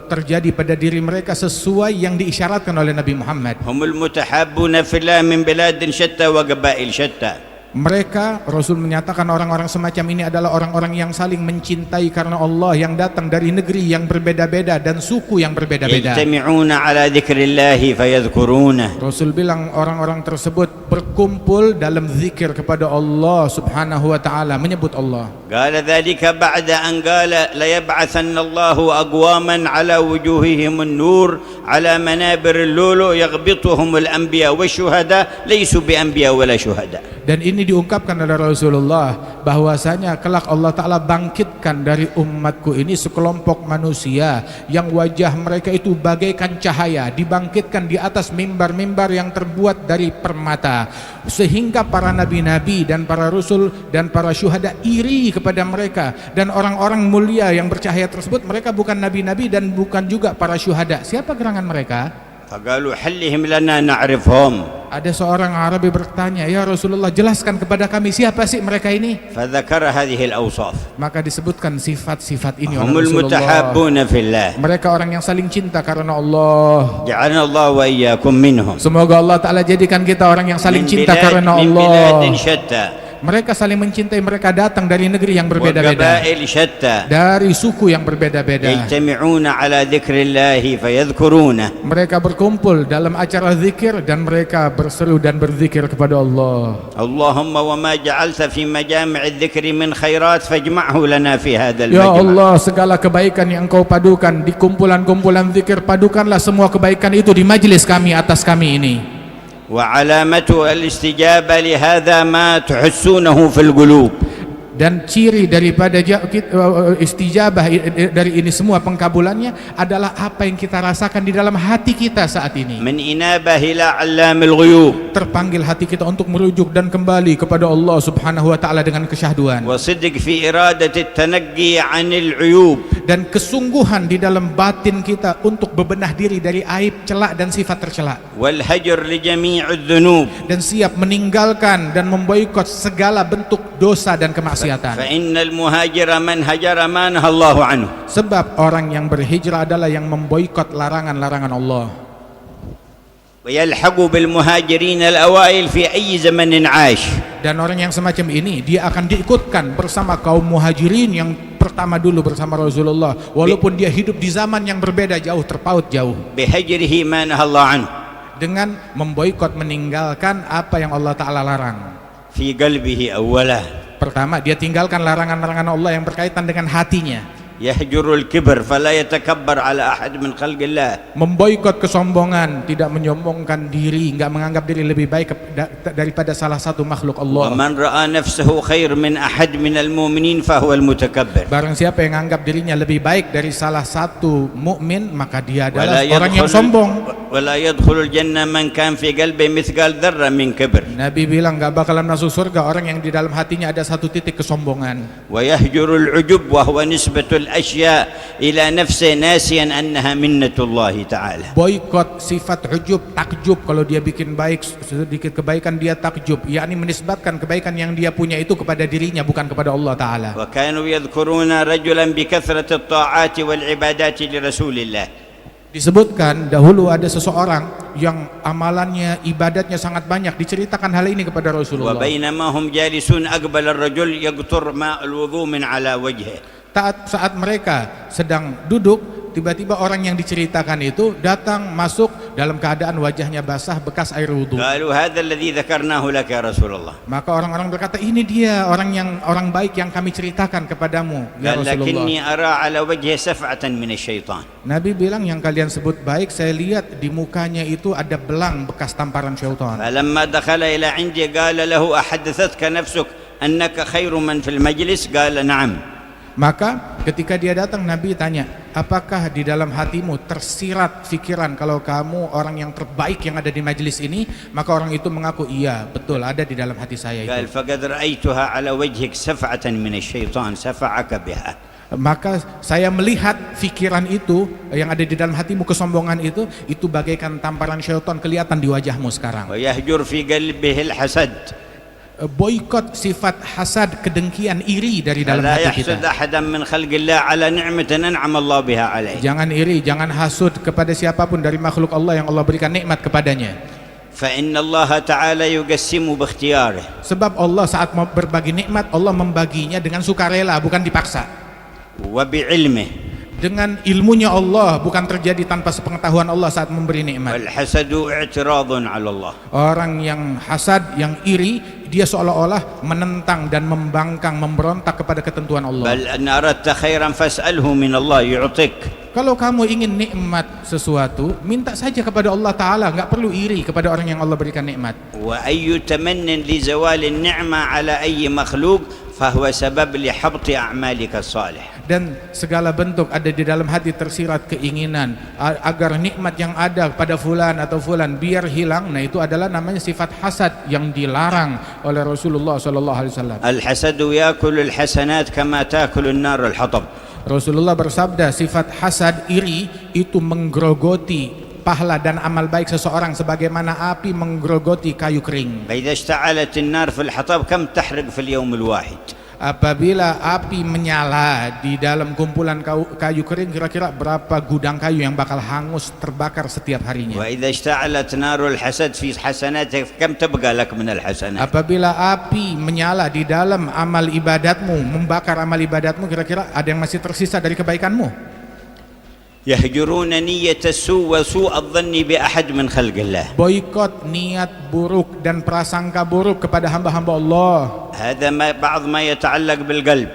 terjadi pada diri mereka sesuai yang diisyaratkan oleh Nabi Muhammad. هم المتحابون في الله من بلاد شتى وقبائل شتى. Mereka, Rasul menyatakan orang-orang semacam ini adalah orang-orang yang saling mencintai karena Allah, yang datang dari negeri yang berbeda-beda dan suku yang berbeda-beda. يجتمعون على ذكر الله فيذكرونه. Rasul bilang orang-orang tersebut berkumpul dalam zikir kepada Allah Subhanahu wa taala, menyebut Allah. قال ذلك بعد أن قال ليبعثن الله أقواما على وجوههم النور على منابر اللؤلؤ يغبطهم الأنبياء والشهداء ليسوا بأنبياء ولا شهداء. Dan ini diungkapkan oleh Rasulullah bahwasanya kelak Allah Ta'ala bangkitkan dari umatku ini sekelompok manusia yang wajah mereka itu bagaikan cahaya, dibangkitkan di atas mimbar-mimbar yang terbuat dari permata, sehingga para nabi-nabi dan para rasul dan para syuhada iri kepada mereka, dan orang-orang mulia yang bercahaya tersebut mereka bukan nabi-nabi dan bukan juga para syuhada. Siapa gerangan mereka? فقالوا حلهم لنا نعرفهم. Ada seorang Arabi bertanya, "Ya Rasulullah, jelaskan kepada kami siapa sih mereka ini?" فذكر هذه الأوصاف. Maka disebutkan sifat-sifat ini هم oleh Rasulullah. المتحابون في الله. Mereka orang yang saling cinta karena Allah. جعلنا الله وإياكم منهم. Semoga Allah Ta'ala jadikan kita orang yang saling cinta karena من Allah. بلاد شتى. Mereka saling mencintai, mereka datang dari negeri yang berbeda-beda, وقبائل شتى. dari suku yang berbeda-beda. يجتمعون على ذكر الله فيذكرونه. Mereka berkumpul dalam acara zikir dan mereka berseru dan berzikir kepada Allah. اللهم وما جعلت في مجامع الذكر من خيرات فاجمعه لنا في هذا Ya المجمع. Allah, segala kebaikan yang Engkau padukan di kumpulan-kumpulan zikir, padukanlah semua kebaikan itu di majlis kami, atas kami ini. وعلامة الاستجابة لهذا ما تحسونه في القلوب. Dan ciri daripada istijabah dari ini semua, pengkabulannya adalah apa yang kita rasakan di dalam hati kita saat ini. من إنابة إلى علام الغيوب. Terpanggil hati kita untuk merujuk dan kembali kepada Allah Subhanahu wa Ta'ala dengan kesyahduan. وصدق في إرادة التنقي عن العيوب. Dan kesungguhan di dalam batin kita untuk bebenah diri dari aib, celak dan sifat tercela. والهجر لجميع الذنوب. Dan siap meninggalkan dan memboikot segala bentuk dosa dan kemaksiatan. فإن المهاجر من هجر ما نهى الله عنه. Sebab orang yang berhijrah adalah yang memboikot larangan-larangan Allah. ويلحق بالمهاجرين الأوائل في أي زمن عاش. Dan orang yang semacam ini dia akan diikutkan bersama kaum muhajirin yang pertama dulu bersama Rasulullah, walaupun dia hidup di zaman yang berbeda jauh, terpaut jauh, بهجره ما نهى الله عنه. dengan memboikot, meninggalkan apa yang Allah Ta'ala larang. في قلبه أولا. Pertama, dia tinggalkan larangan-larangan Allah yang berkaitan dengan hatinya. يهجر الكبر فلا يتكبر على أحد من خلق الله. Memboikot kesombongan, tidak menyombongkan diri, enggak menganggap diri lebih baik daripada salah satu makhluk Allah. ومن رأى نفسه خير من أحد من المؤمنين فهو المتكبر. Barang siapa yang anggap dirinya lebih baik dari salah satu mukmin, maka dia adalah orang yang sombong. ولا يدخل الجنة من كان في قلبه مثقال ذرة من كبر. Nabi bilang enggak bakalan masuk surga orang yang di dalam hatinya ada satu titik kesombongan. ويهجر العجب وهو نسبة الأشياء إلى نفسه ناسيا أنها منة الله تعالى. Boikot sifat ujub, takjub, kalau dia bikin baik sedikit kebaikan dia takjub, yakni menisbatkan kebaikan yang dia punya itu kepada dirinya bukan kepada Allah Ta'ala. وكانوا يذكرون رجلا بكثرة الطاعات والعبادات لرسول الله. Disebutkan dahulu ada seseorang yang amalannya, ibadatnya sangat banyak, diceritakan hal ini kepada Rasulullah. وبينما هم جالسون أقبل الرجل يقطر ماء الوضوء من على وجهه. Saat mereka sedang duduk, tiba-tiba orang yang diceritakan itu datang masuk dalam keadaan wajahnya basah bekas air wudhu. قالوا هذا الذي ذكرناه لك يا رسول الله. Maka orang-orang berkata, ini dia orang baik yang kami ceritakan kepadamu ya قال Rasulullah. لكني أرى على وجهه سفعة من الشيطان. Nabi bilang yang kalian sebut baik, saya lihat di mukanya itu ada belang bekas tamparan syaitan. فلما دخل إلى عندي قال له أحدثتك نفسك أنك خير من في المجلس؟ قال نعم. Maka ketika dia datang, Nabi tanya, apakah di dalam hatimu tersirat pikiran kalau kamu orang yang terbaik yang ada di majelis ini? Maka orang itu mengaku, iya betul, ada di dalam hati saya قال itu. فقد رأيتها على وجهك سفعة من الشيطان سفعك بها. Maka saya melihat pikiran itu yang ada di dalam hatimu, kesombongan itu bagaikan tamparan syaitan kelihatan di wajahmu sekarang. ويهجر في قلبه الحسد. Boikot sifat hasad, kedengkian, iri dari dalam لا hati يحسد kita. أحدا من خلق الله على نعمة أنعم الله بها عليه. Jangan iri, jangan hasud kepada siapapun dari makhluk Allah yang Allah berikan nikmat kepadanya. فإن الله تعالى يقسم باختياره. Sebab Allah saat mau berbagi nikmat, Allah membaginya dengan sukarela, bukan dipaksa. وبعلمه. dengan ilmunya Allah, bukan terjadi tanpa sepengetahuan Allah saat memberi nikmat. والحسد اعتراض على الله. Orang yang hasad, yang iri, dia seolah-olah menentang dan membangkang, memberontak kepada ketentuan Allah. بل أن أردت خيرا فاسأله من الله يعطيك. Kalau kamu ingin nikmat sesuatu, minta saja kepada Allah Ta'ala, nggak perlu iri kepada orang yang Allah berikan nikmat. وأي تمن لزوال النعمة على أي مخلوق فهو سبب لحبط أعمالك الصالحة. Dan segala bentuk ada di dalam hati tersirat keinginan agar nikmat yang ada pada fulan atau fulan biar hilang, nah itu adalah namanya sifat hasad yang dilarang oleh Rasulullah SAW. الحسد يأكل الحسنات كما تأكل النار الحطب. Rasulullah bersabda, sifat hasad, iri itu menggerogoti pahala dan amal baik seseorang sebagaimana api menggerogoti kayu kering. فإذا اشتعلت النار في الحطب كم تحرق في اليوم الواحد؟ Apabila api menyala di dalam kumpulan kayu kering, kira-kira berapa gudang kayu yang bakal hangus terbakar setiap harinya. وإذا اشتعلت نار الحسد في حسناتك كم تبقى لك من الحسنات؟ Apabila api menyala di dalam amal ibadatmu, membakar amal ibadatmu, kira-kira ada yang masih tersisa dari kebaikanmu? يهجرون نية السوء وسوء الظن بأحد من خلق الله. Boikot niat buruk dan prasangka buruk kepada hamba-hamba Allah. هذا بعض ما يتعلق بالقلب.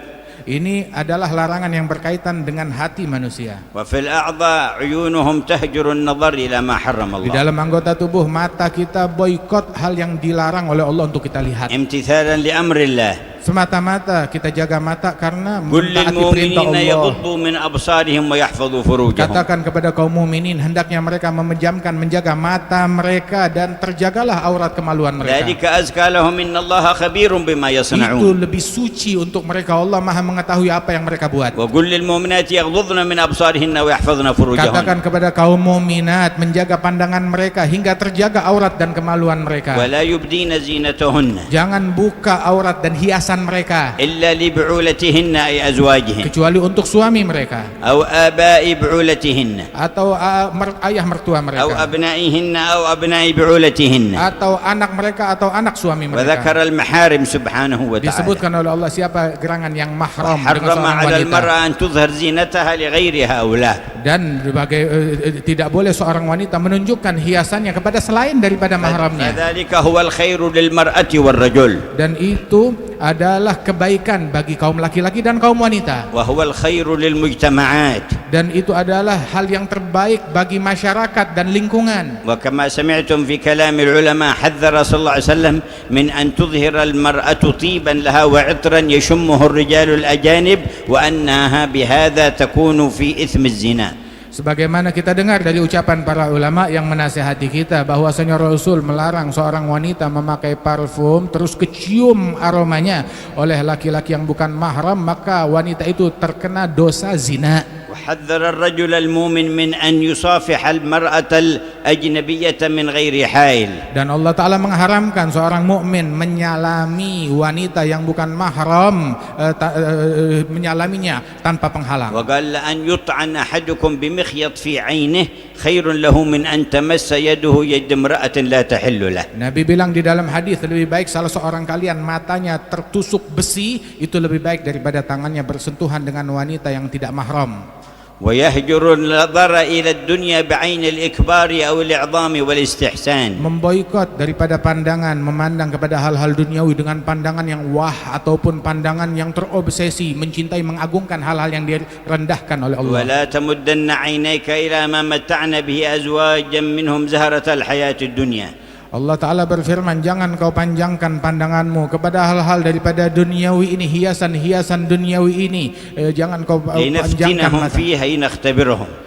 Ini adalah larangan yang berkaitan dengan hati manusia. وفي الأعضاء عيونهم تهجر النظر إلى ما حرم Di الله. dalam anggota tubuh, mata kita boikot hal yang dilarang oleh Allah untuk kita lihat. امتثالا لأمر الله. Semata-mata kita jaga mata karena كل mentaati perintah المؤمنين Allah. يغضوا من أبصارهم ويحفظوا فروجهم. Katakan kepada kaum mukminin, hendaknya mereka memejamkan, menjaga mata mereka dan terjagalah aurat kemaluan mereka. ذلك أزكى لهم إن الله خبير بما Itu يصنعون. lebih suci untuk mereka. Allah Maha mengetahui apa yang mereka buat. وقل للمؤمنات يغضضن من أبصارهن ويحفظن فروجهن. Katakan kepada kaum mukminat menjaga pandangan mereka hingga terjaga aurat dan kemaluan mereka. ولا يبدين زينتهن Jangan buka aurat dan hiasan mereka إلا لبعولتهن أي أزواجهن kecuali untuk suami mereka أو آباء بعولتهن atau ayah mertua أو mereka أبنائهن أو أبناء بعولتهن. atau anak mereka atau anak suami mereka. وذكر المحارم سبحانه وتعالى. Disebutkan oleh Allah siapa gerangan yang mahram dengan حرم seorang على wanita. المرأة أن تظهر زينتها لغير هؤلاء. Dan tidak boleh seorang wanita menunjukkan hiasannya kepada selain daripada mahramnya. فذلك هو الخير للمرأة والرجل. Dan itu adalah kebaikan bagi kaum laki-laki dan kaum wanita. وهو الخير للمجتمعات. Dan itu adalah hal yang terbaik bagi masyarakat dan lingkungan. وكما سمعتم في كلام العلماء حذر صلى الله عليه وسلم من أن تظهر المرأة طيبا لها وعطرا يشمه الرجال الأجانب وأنها بهذا تكون في إثم الزنا. Sebagaimana kita dengar dari ucapan para ulama yang menasihati kita bahwasanya Rasul melarang seorang wanita memakai parfum terus kecium aromanya oleh laki-laki yang bukan mahram, maka wanita itu terkena dosa zina. وحذر الرجل المؤمن من أن يصافح المرأة الأجنبية من غير حائل. Dan Allah Ta'ala mengharamkan seorang mukmin menyalami wanita yang bukan mahram, menyalaminya tanpa penghalang. وقال أن يطعن أحدكم بمخيط في عينه خير له من أن تمس يده يد امرأة لا تحل له. Nabi bilang di dalam hadis, lebih baik salah seorang kalian matanya tertusuk besi, itu lebih baik daripada tangannya bersentuhan dengan wanita yang tidak mahram. ويهجر النظر إلى الدنيا بعين الإكبار أو الإعظام والاستحسان. Memboikot daripada pandangan, memandang kepada hal-hal duniawi dengan pandangan yang wah ataupun pandangan yang terobsesi, mencintai, mengagungkan hal-hal yang direndahkan oleh Allah. ولا تمدن عينيك إلى ما متعنا به أزواجا منهم زهرة الحياة الدنيا. Allah Ta'ala berfirman, jangan kau panjangkan pandanganmu kepada hal-hal daripada duniawi ini, hiasan-hiasan duniawi ini. Jangan kau panjangkan لنفتنهم mata. فيها لنختبرهم.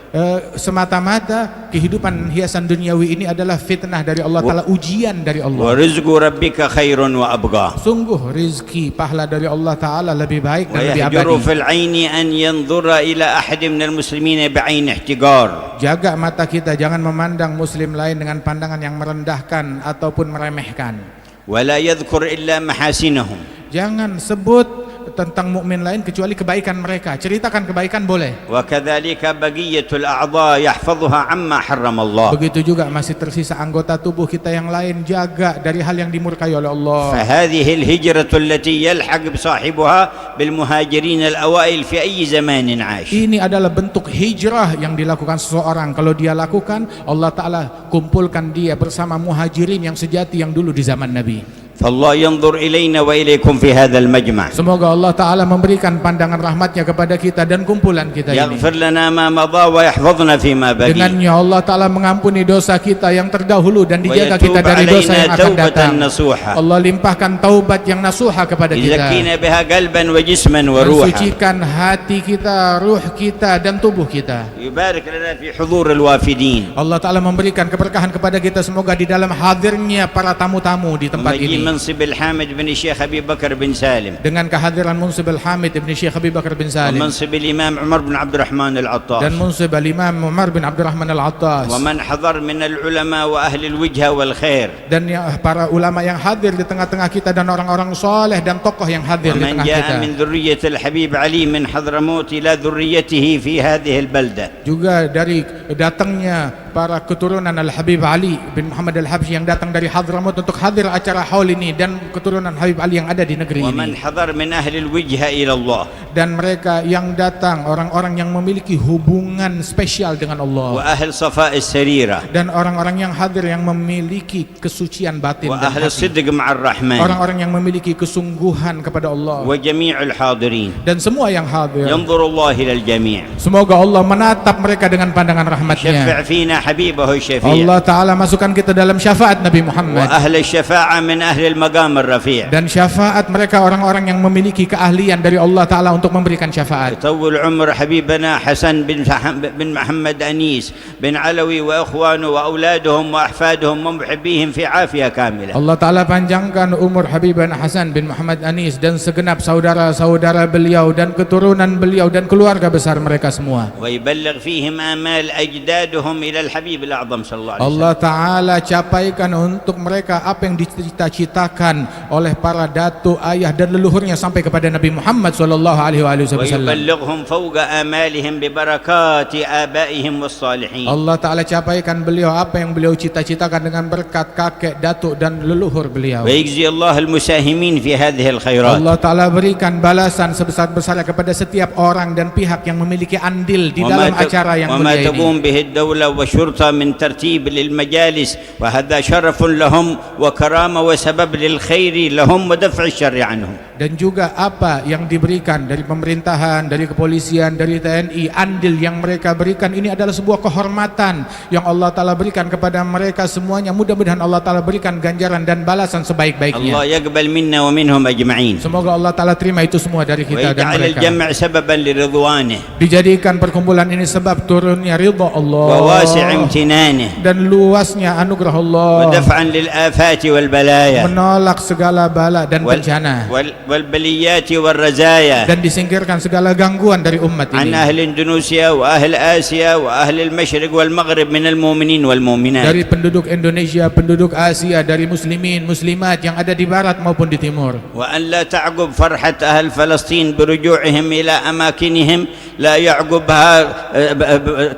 Semata-mata kehidupan hiasan duniawi ini adalah fitnah dari Allah Ta'ala, ujian dari Allah. ورزق ربك خير وأبقى. Sungguh rizki pahala dari Allah Ta'ala lebih baik dan lebih ويهجر abadi. في العين أن ينظر إلى أحد من المسلمين بعين احتقار. Jaga mata kita, jangan memandang muslim lain dengan pandangan yang merendahkan ataupun meremehkan. ولا يذكر إلا محاسنهم. Jangan sebut tentang mukmin lain kecuali kebaikan mereka. Ceritakan kebaikan boleh. وكذلك بقية الأعضاء يحفظها عما حرم الله. Begitu juga masih tersisa anggota tubuh kita yang lain, jaga dari hal yang dimurkai oleh Allah. فهذه الهجرة التي يلحق بصاحبها بالمهاجرين الأوائل في أي زمان عاش. Ini adalah bentuk hijrah yang dilakukan seseorang. Kalau dia lakukan, Allah Ta'ala kumpulkan dia bersama muhajirin yang sejati yang dulu di zaman Nabi. فالله ينظر إلينا وإليكم في هذا المجمع. Semoga Allah Ta'ala memberikan pandangan rahmatnya kepada kita dan kumpulan kita ini. يغفر لنا ما مضى ويحفظنا فيما بقي. Dengannya Allah Ta'ala mengampuni dosa kita yang terdahulu dan dijaga kita ويتوب dari dosa علينا yang akan توبة datang. نصوحة. Allah limpahkan taubat yang nasuha kepada kita. يزكينا بها قلبا وجسما وروحا. Mensucikan hati kita, ruh kita dan tubuh kita. يبارك لنا في حضور الوافدين. Allah Ta'ala memberikan keberkahan kepada kita semoga di dalam hadirnya para tamu-tamu di tempat ومجيء ini. منصب الحامد بن الشيخ أبي بكر بن سالم. Dengan kehadiran Munsib Al-Hamid Ibn Syekh Abi Bakar bin Salim ومنصب الإمام عمر بن عبد الرحمن dan العطاس. Munsib Al-Imam Umar bin Abdurrahman Al-Attas ومن حضر من العلماء وأهل الوجهة والخير. dan para ulama yang hadir di tengah-tengah kita dan orang-orang soleh dan tokoh yang hadir di ومن tengah kita. جاء من ذرية الحبيب علي من حضرموت إلى ذريته في هذه البلدة. Juga dari datangnya para keturunan Al-Habib Ali bin Muhammad Al-Habsyi yang datang dari Hadramut untuk hadir acara haul ini dan keturunan Habib Ali yang ada di negeri ومن ini. حضر من أهل الوجهة إلى الله. Dan mereka yang datang orang-orang yang memiliki hubungan spesial dengan Allah. وأهل صفاء السريرة. Dan orang-orang yang hadir yang memiliki kesucian batin dan وأهل hati. الصدق مع الرحمن. Orang-orang yang memiliki kesungguhan kepada Allah. وجميع الحاضرين. Dan semua yang hadir. ينظر الله إلى الجميع. Semoga Allah menatap mereka dengan pandangan rahmatnya. شفع فينا حبيبه الشفيع. Allah Ta'ala masukkan kita dalam syafaat Nabi Muhammad. وأهل الشفاعة من أهل المقام الرفيع. Dan syafaat mereka orang-orang yang memiliki keahlian dari Allah Ta'ala untuk memberikan syafaat. يطول عمر حبيبنا حسن بن محمد أنيس بن علوي وإخوانه وأولادهم وأحفادهم ومحبيهم في عافية كاملة. Allah Ta'ala panjangkan umur Habibana Hasan bin Muhammad Anis dan segenap saudara-saudara beliau dan keturunan beliau dan keluarga besar mereka semua. ويبلغ فيهم آمال أجدادهم إلى الحبيب الأعظم صلى الله عليه وسلم. Allah Ta'ala capaikan untuk mereka apa yang dicita-citakan oleh para datuk, ayah dan leluhurnya sampai kepada Nabi Muhammad sallallahu alaihi wasallam. ويبلغهم فوق آمالهم ببركات آبائهم والصالحين. Allah Ta'ala capaikan beliau apa yang beliau cita-citakan dengan berkat kakek, datuk dan leluhur beliau. ويجزي الله المساهمين في هذه الخيرات. Allah Ta'ala berikan balasan sebesar-besarnya kepada setiap orang dan pihak yang memiliki andil di dalam acara yang وما mulia ini. تقوم به الدولة والشرطة من ترتيب للمجالس وهذا شرف لهم وكرامة وسبب للخير لهم ودفع الشر عنهم. Dan juga apa yang diberikan dari pemerintahan, dari kepolisian, dari TNI, andil yang mereka berikan ini adalah sebuah kehormatan yang Allah Ta'ala berikan kepada mereka semuanya. Mudah-mudahan Allah Ta'ala berikan ganjaran dan balasan sebaik-baiknya. الله يقبل منا ومنهم أجمعين. Semoga Allah Ta'ala terima itu semua dari kita dan ويجعل mereka. الجمع سببا لرضوانه Dijadikan perkumpulan ini sebab turunnya ridha Allah وواسع امتنانه dan luasnya anugerah Allah, ودفعا للآفات والبلايا menolak segala bala dan bencana والبليات والرزايا dan disingkirkan segala gangguan dari umat عن ini. أهل إندونيسيا وأهل آسيا وأهل المشرق والمغرب من المؤمنين والمؤمنات. Dari penduduk Indonesia, penduduk Asia, dari muslimin, muslimat yang ada di barat maupun di timur. وأن لا تعقب فرحة أهل فلسطين برجوعهم إلى أماكنهم لا يعقبها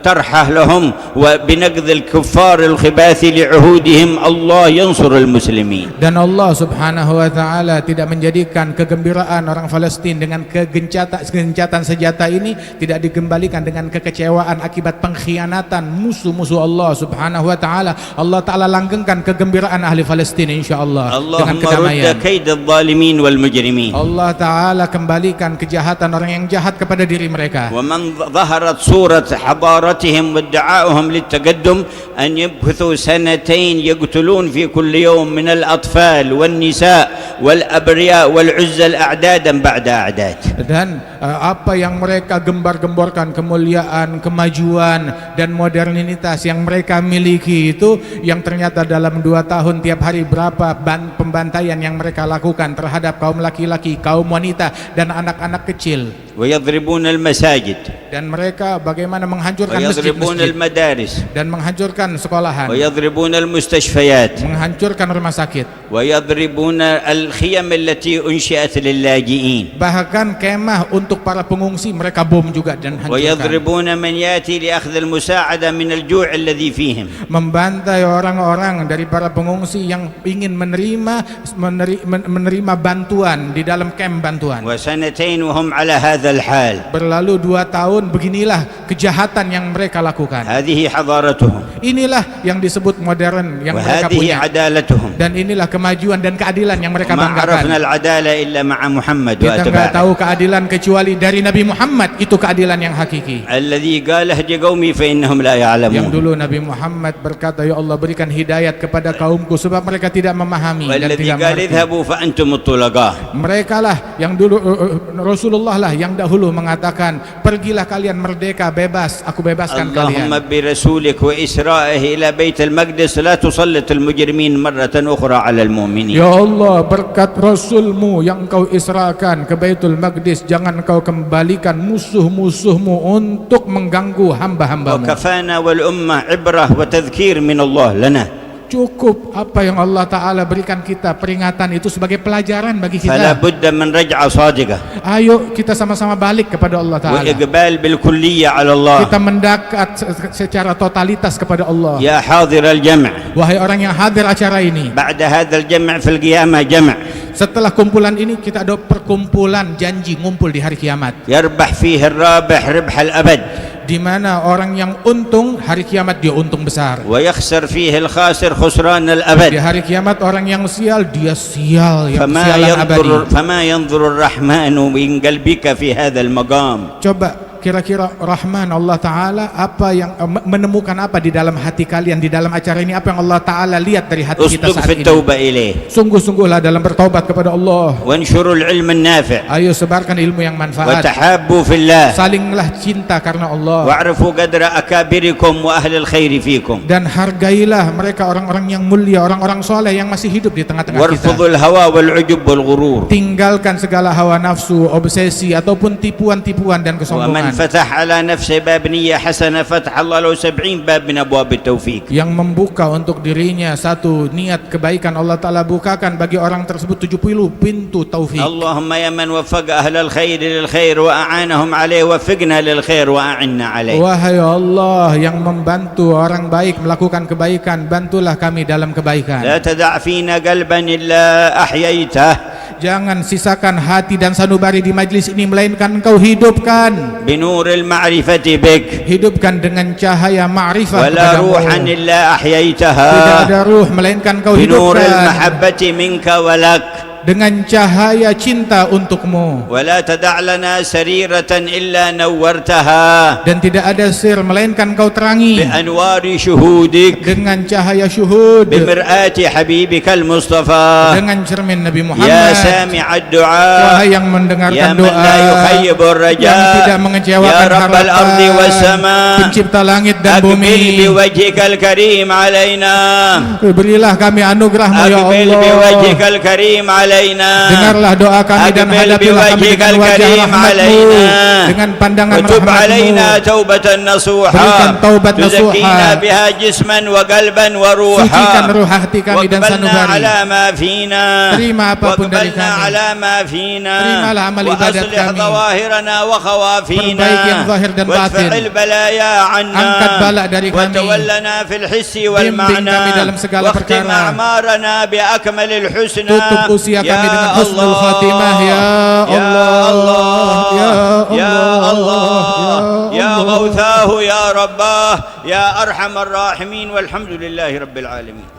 ترحة لهم وبنقذ الكفار الخباث لعهودهم. الله ينصر المسلمين. Dan Allah Subhanahu wa taala tidak menjadikan kegembiraan orang Palestina dengan gencatan senjata ini tidak dikembalikan dengan kekecewaan akibat pengkhianatan musuh-musuh Allah Subhanahu wa taala. Allah Ta'ala langgengkan kegembiraan ahli Palestina insyaallah dengan اللهم kedamaian. رد كيد الظالمين والمجرمين. Allah Ta'ala kembalikan kejahatan orang yang jahat kepada diri mereka. ومن ظهرت صورة حضارتهم وادعائهم للتقدم أن يبثوا سنتين يقتلون في كل يوم من الأطفال والنساء والأبرياء والعزل أعدادا بعد أعداد. Dan apa yang mereka gembar-gemborkan, kemuliaan, kemajuan dan modernitas yang mereka miliki itu yang ternyata dalam 2 tahun tiap hari berapa pembantaian yang mereka lakukan terhadap kaum laki-laki, kaum wanita dan anak-anak kecil. ويضربون المساجد dan mereka bagaimana menghancurkan ويضربون masjid-masjid المدارس dan menghancurkan sekolahan, ويضربون المستشفيات menghancurkan rumah sakit, ويضربون الخيم التي أنشئت للاجئين bahkan kemah untuk para pengungsi mereka bom juga dan hancurkan, ويضربون من يأتي لأخذ المساعدة من الجوع الذي فيهم membantai orang-orang dari para pengungsi yang ingin menerima bantuan di dalam kamp bantuan. وسنتين وهم على هذا الحال. Berlalu 2 tahun, beginilah kejahatan yang mereka lakukan. هذه حضارتهم Inilah yang disebut modern yang mereka وهذه punya, عدالتهم. dan inilah kemajuan dan keadilan yang mereka وما عرفنا banggakan. العدالة إلا مع محمد Kita nggak وأتباعه. tahu keadilan kecuali dari Nabi Muhammad, itu keadilan yang hakiki. الذي قال اهد قومي فإنهم لا Yang يعلمون. dulu Nabi Muhammad berkata, ya Allah berikan hidayat kepada kaumku sebab mereka tidak memahami dan والذي tidak قال mengerti. اذهبوا فأنتم الطلقاء. Mereka lah yang dulu, Rasulullah lah yang dahulu mengatakan, pergilah kalian merdeka, bebas, aku bebaskan اللهم kalian. برسولك وإسرائه إلى بيت المقدس لا تسلط المجرمين مرة أخرى على المؤمنين. Ya Allah, berkat Rasulmu yang engkau israkan ke Baitul Maqdis, jangan engkau kembalikan musuh-musuhmu untuk mengganggu hamba-hambamu. وكفانا والأمة عبرة وتذكير من الله لنا. Cukup apa yang Allah Ta'ala berikan kita, peringatan itu sebagai pelajaran bagi فلا kita. بد من رجعة صادقة Ayo kita sama-sama balik kepada Allah Ta'ala. وإقبال بالكلية على الله. Kita mendekat secara totalitas kepada Allah. يا حاضر الجمع، Wahai orang yang hadir acara ini, بعد هذا الجمع في القيامة جمع setelah kumpulan ini kita ada perkumpulan janji ngumpul di hari kiamat, يربح فيه الرابح ربح الأبد di mana orang yang untung hari kiamat dia untung besar. ويخسر فيه الخاسر خسران Di الأبد. hari kiamat orang yang sial dia sial yang sialan abadi. فما ينظر الرحمن من قلبك في هذا المقام. Coba kira-kira Rahman Allah Ta'ala apa yang menemukan apa di dalam hati kalian di dalam acara ini, apa yang Allah Ta'ala lihat dari hati kita اصدق saat في ini. التوبة إليه Sungguh-sungguhlah dalam bertobat kepada Allah. وانشروا العلم النافع Ayo sebarkan ilmu yang manfaat, وتحابوا في الله salinglah cinta karena Allah, واعرفوا قدر أكابركم وأهل الخير فيكم dan hargailah mereka orang-orang yang mulia, orang-orang soleh yang masih hidup di tengah-tengah kita. وارفضوا الهوى والعجب والغرور. Tinggalkan segala hawa nafsu, obsesi ataupun tipuan-tipuan dan ومن kesombongan. فتح على نفسه باب نية حسنة فتح الله له 70 باب من أبواب التوفيق. Yang membuka untuk dirinya satu niat kebaikan, Allah Ta'ala bukakan bagi orang tersebut 70 pintu taufik. اللهم يا من وفق أهل الخير للخير وأعانهم عليه وفقنا للخير وأعنا عليه. Wahai Allah yang membantu orang baik melakukan kebaikan, bantulah kami dalam kebaikan. لا تدع فينا قلبا إلا أحييته Jangan sisakan hati dan sanubari di majlis ini, melainkan engkau hidupkan. بنور المعرفة بك Hidupkan dengan cahaya ma'rifah ولا kepadamu. روحا إلا Tidak أحييتها ada ruh melainkan engkau بنور hidupkan المحبة منك ولك. dengan cahaya cinta untukmu. ولا تدع لنا سريرة إلا نورتها Dan tidak ada sir melainkan engkau terangi بأنوار شهودك dengan cahaya syuhud, بمرآة حبيبك المصطفى. dengan cermin Nabi يا Muhammad. سامع الدعاء Wahai yang يا mendengarkan من doa, لا يخيب yang الرجاء tidak يا mengecewakan رب الأرض harapan, والسماء pencipta langit dan أقبل bumi, بوجهك الكريم علينا berilah kami anugerahmu ya أقبل Allah. بوجهك الكريم علينا Dengarlah doa kami dan أقبل hadapilah kami بوجهك dengan wajah الكريم rahmatmu, علينا dengan pandangan وتب علينا rahmatmu. توبة نصوحا Berikan taubat تزكينا nasuha, بها جسما وقلبا وروحا sucikan ruh hati kami dan واقبلنا sanubari. على ما فينا Terima apapun dari واقبلنا kami. على ما فينا Terimalah amal ibadat وأصلح kami. ظواهرنا وخوافينا Perbaiki yang zahir dan وادفع batin. البلايا عنا Angkat bala dari kami. وتولنا في الحس Bimbing والمعنى kami dalam segala واختم perkara. أعمارنا بأكمل الحسنى Tutup usia kami يا dengan husnul الله khatimah ya يا Allah, الله ya يا Allah, الله ya يا Allah. غوثاه يا رباه يا أرحم الراحمين والحمد لله رب العالمين.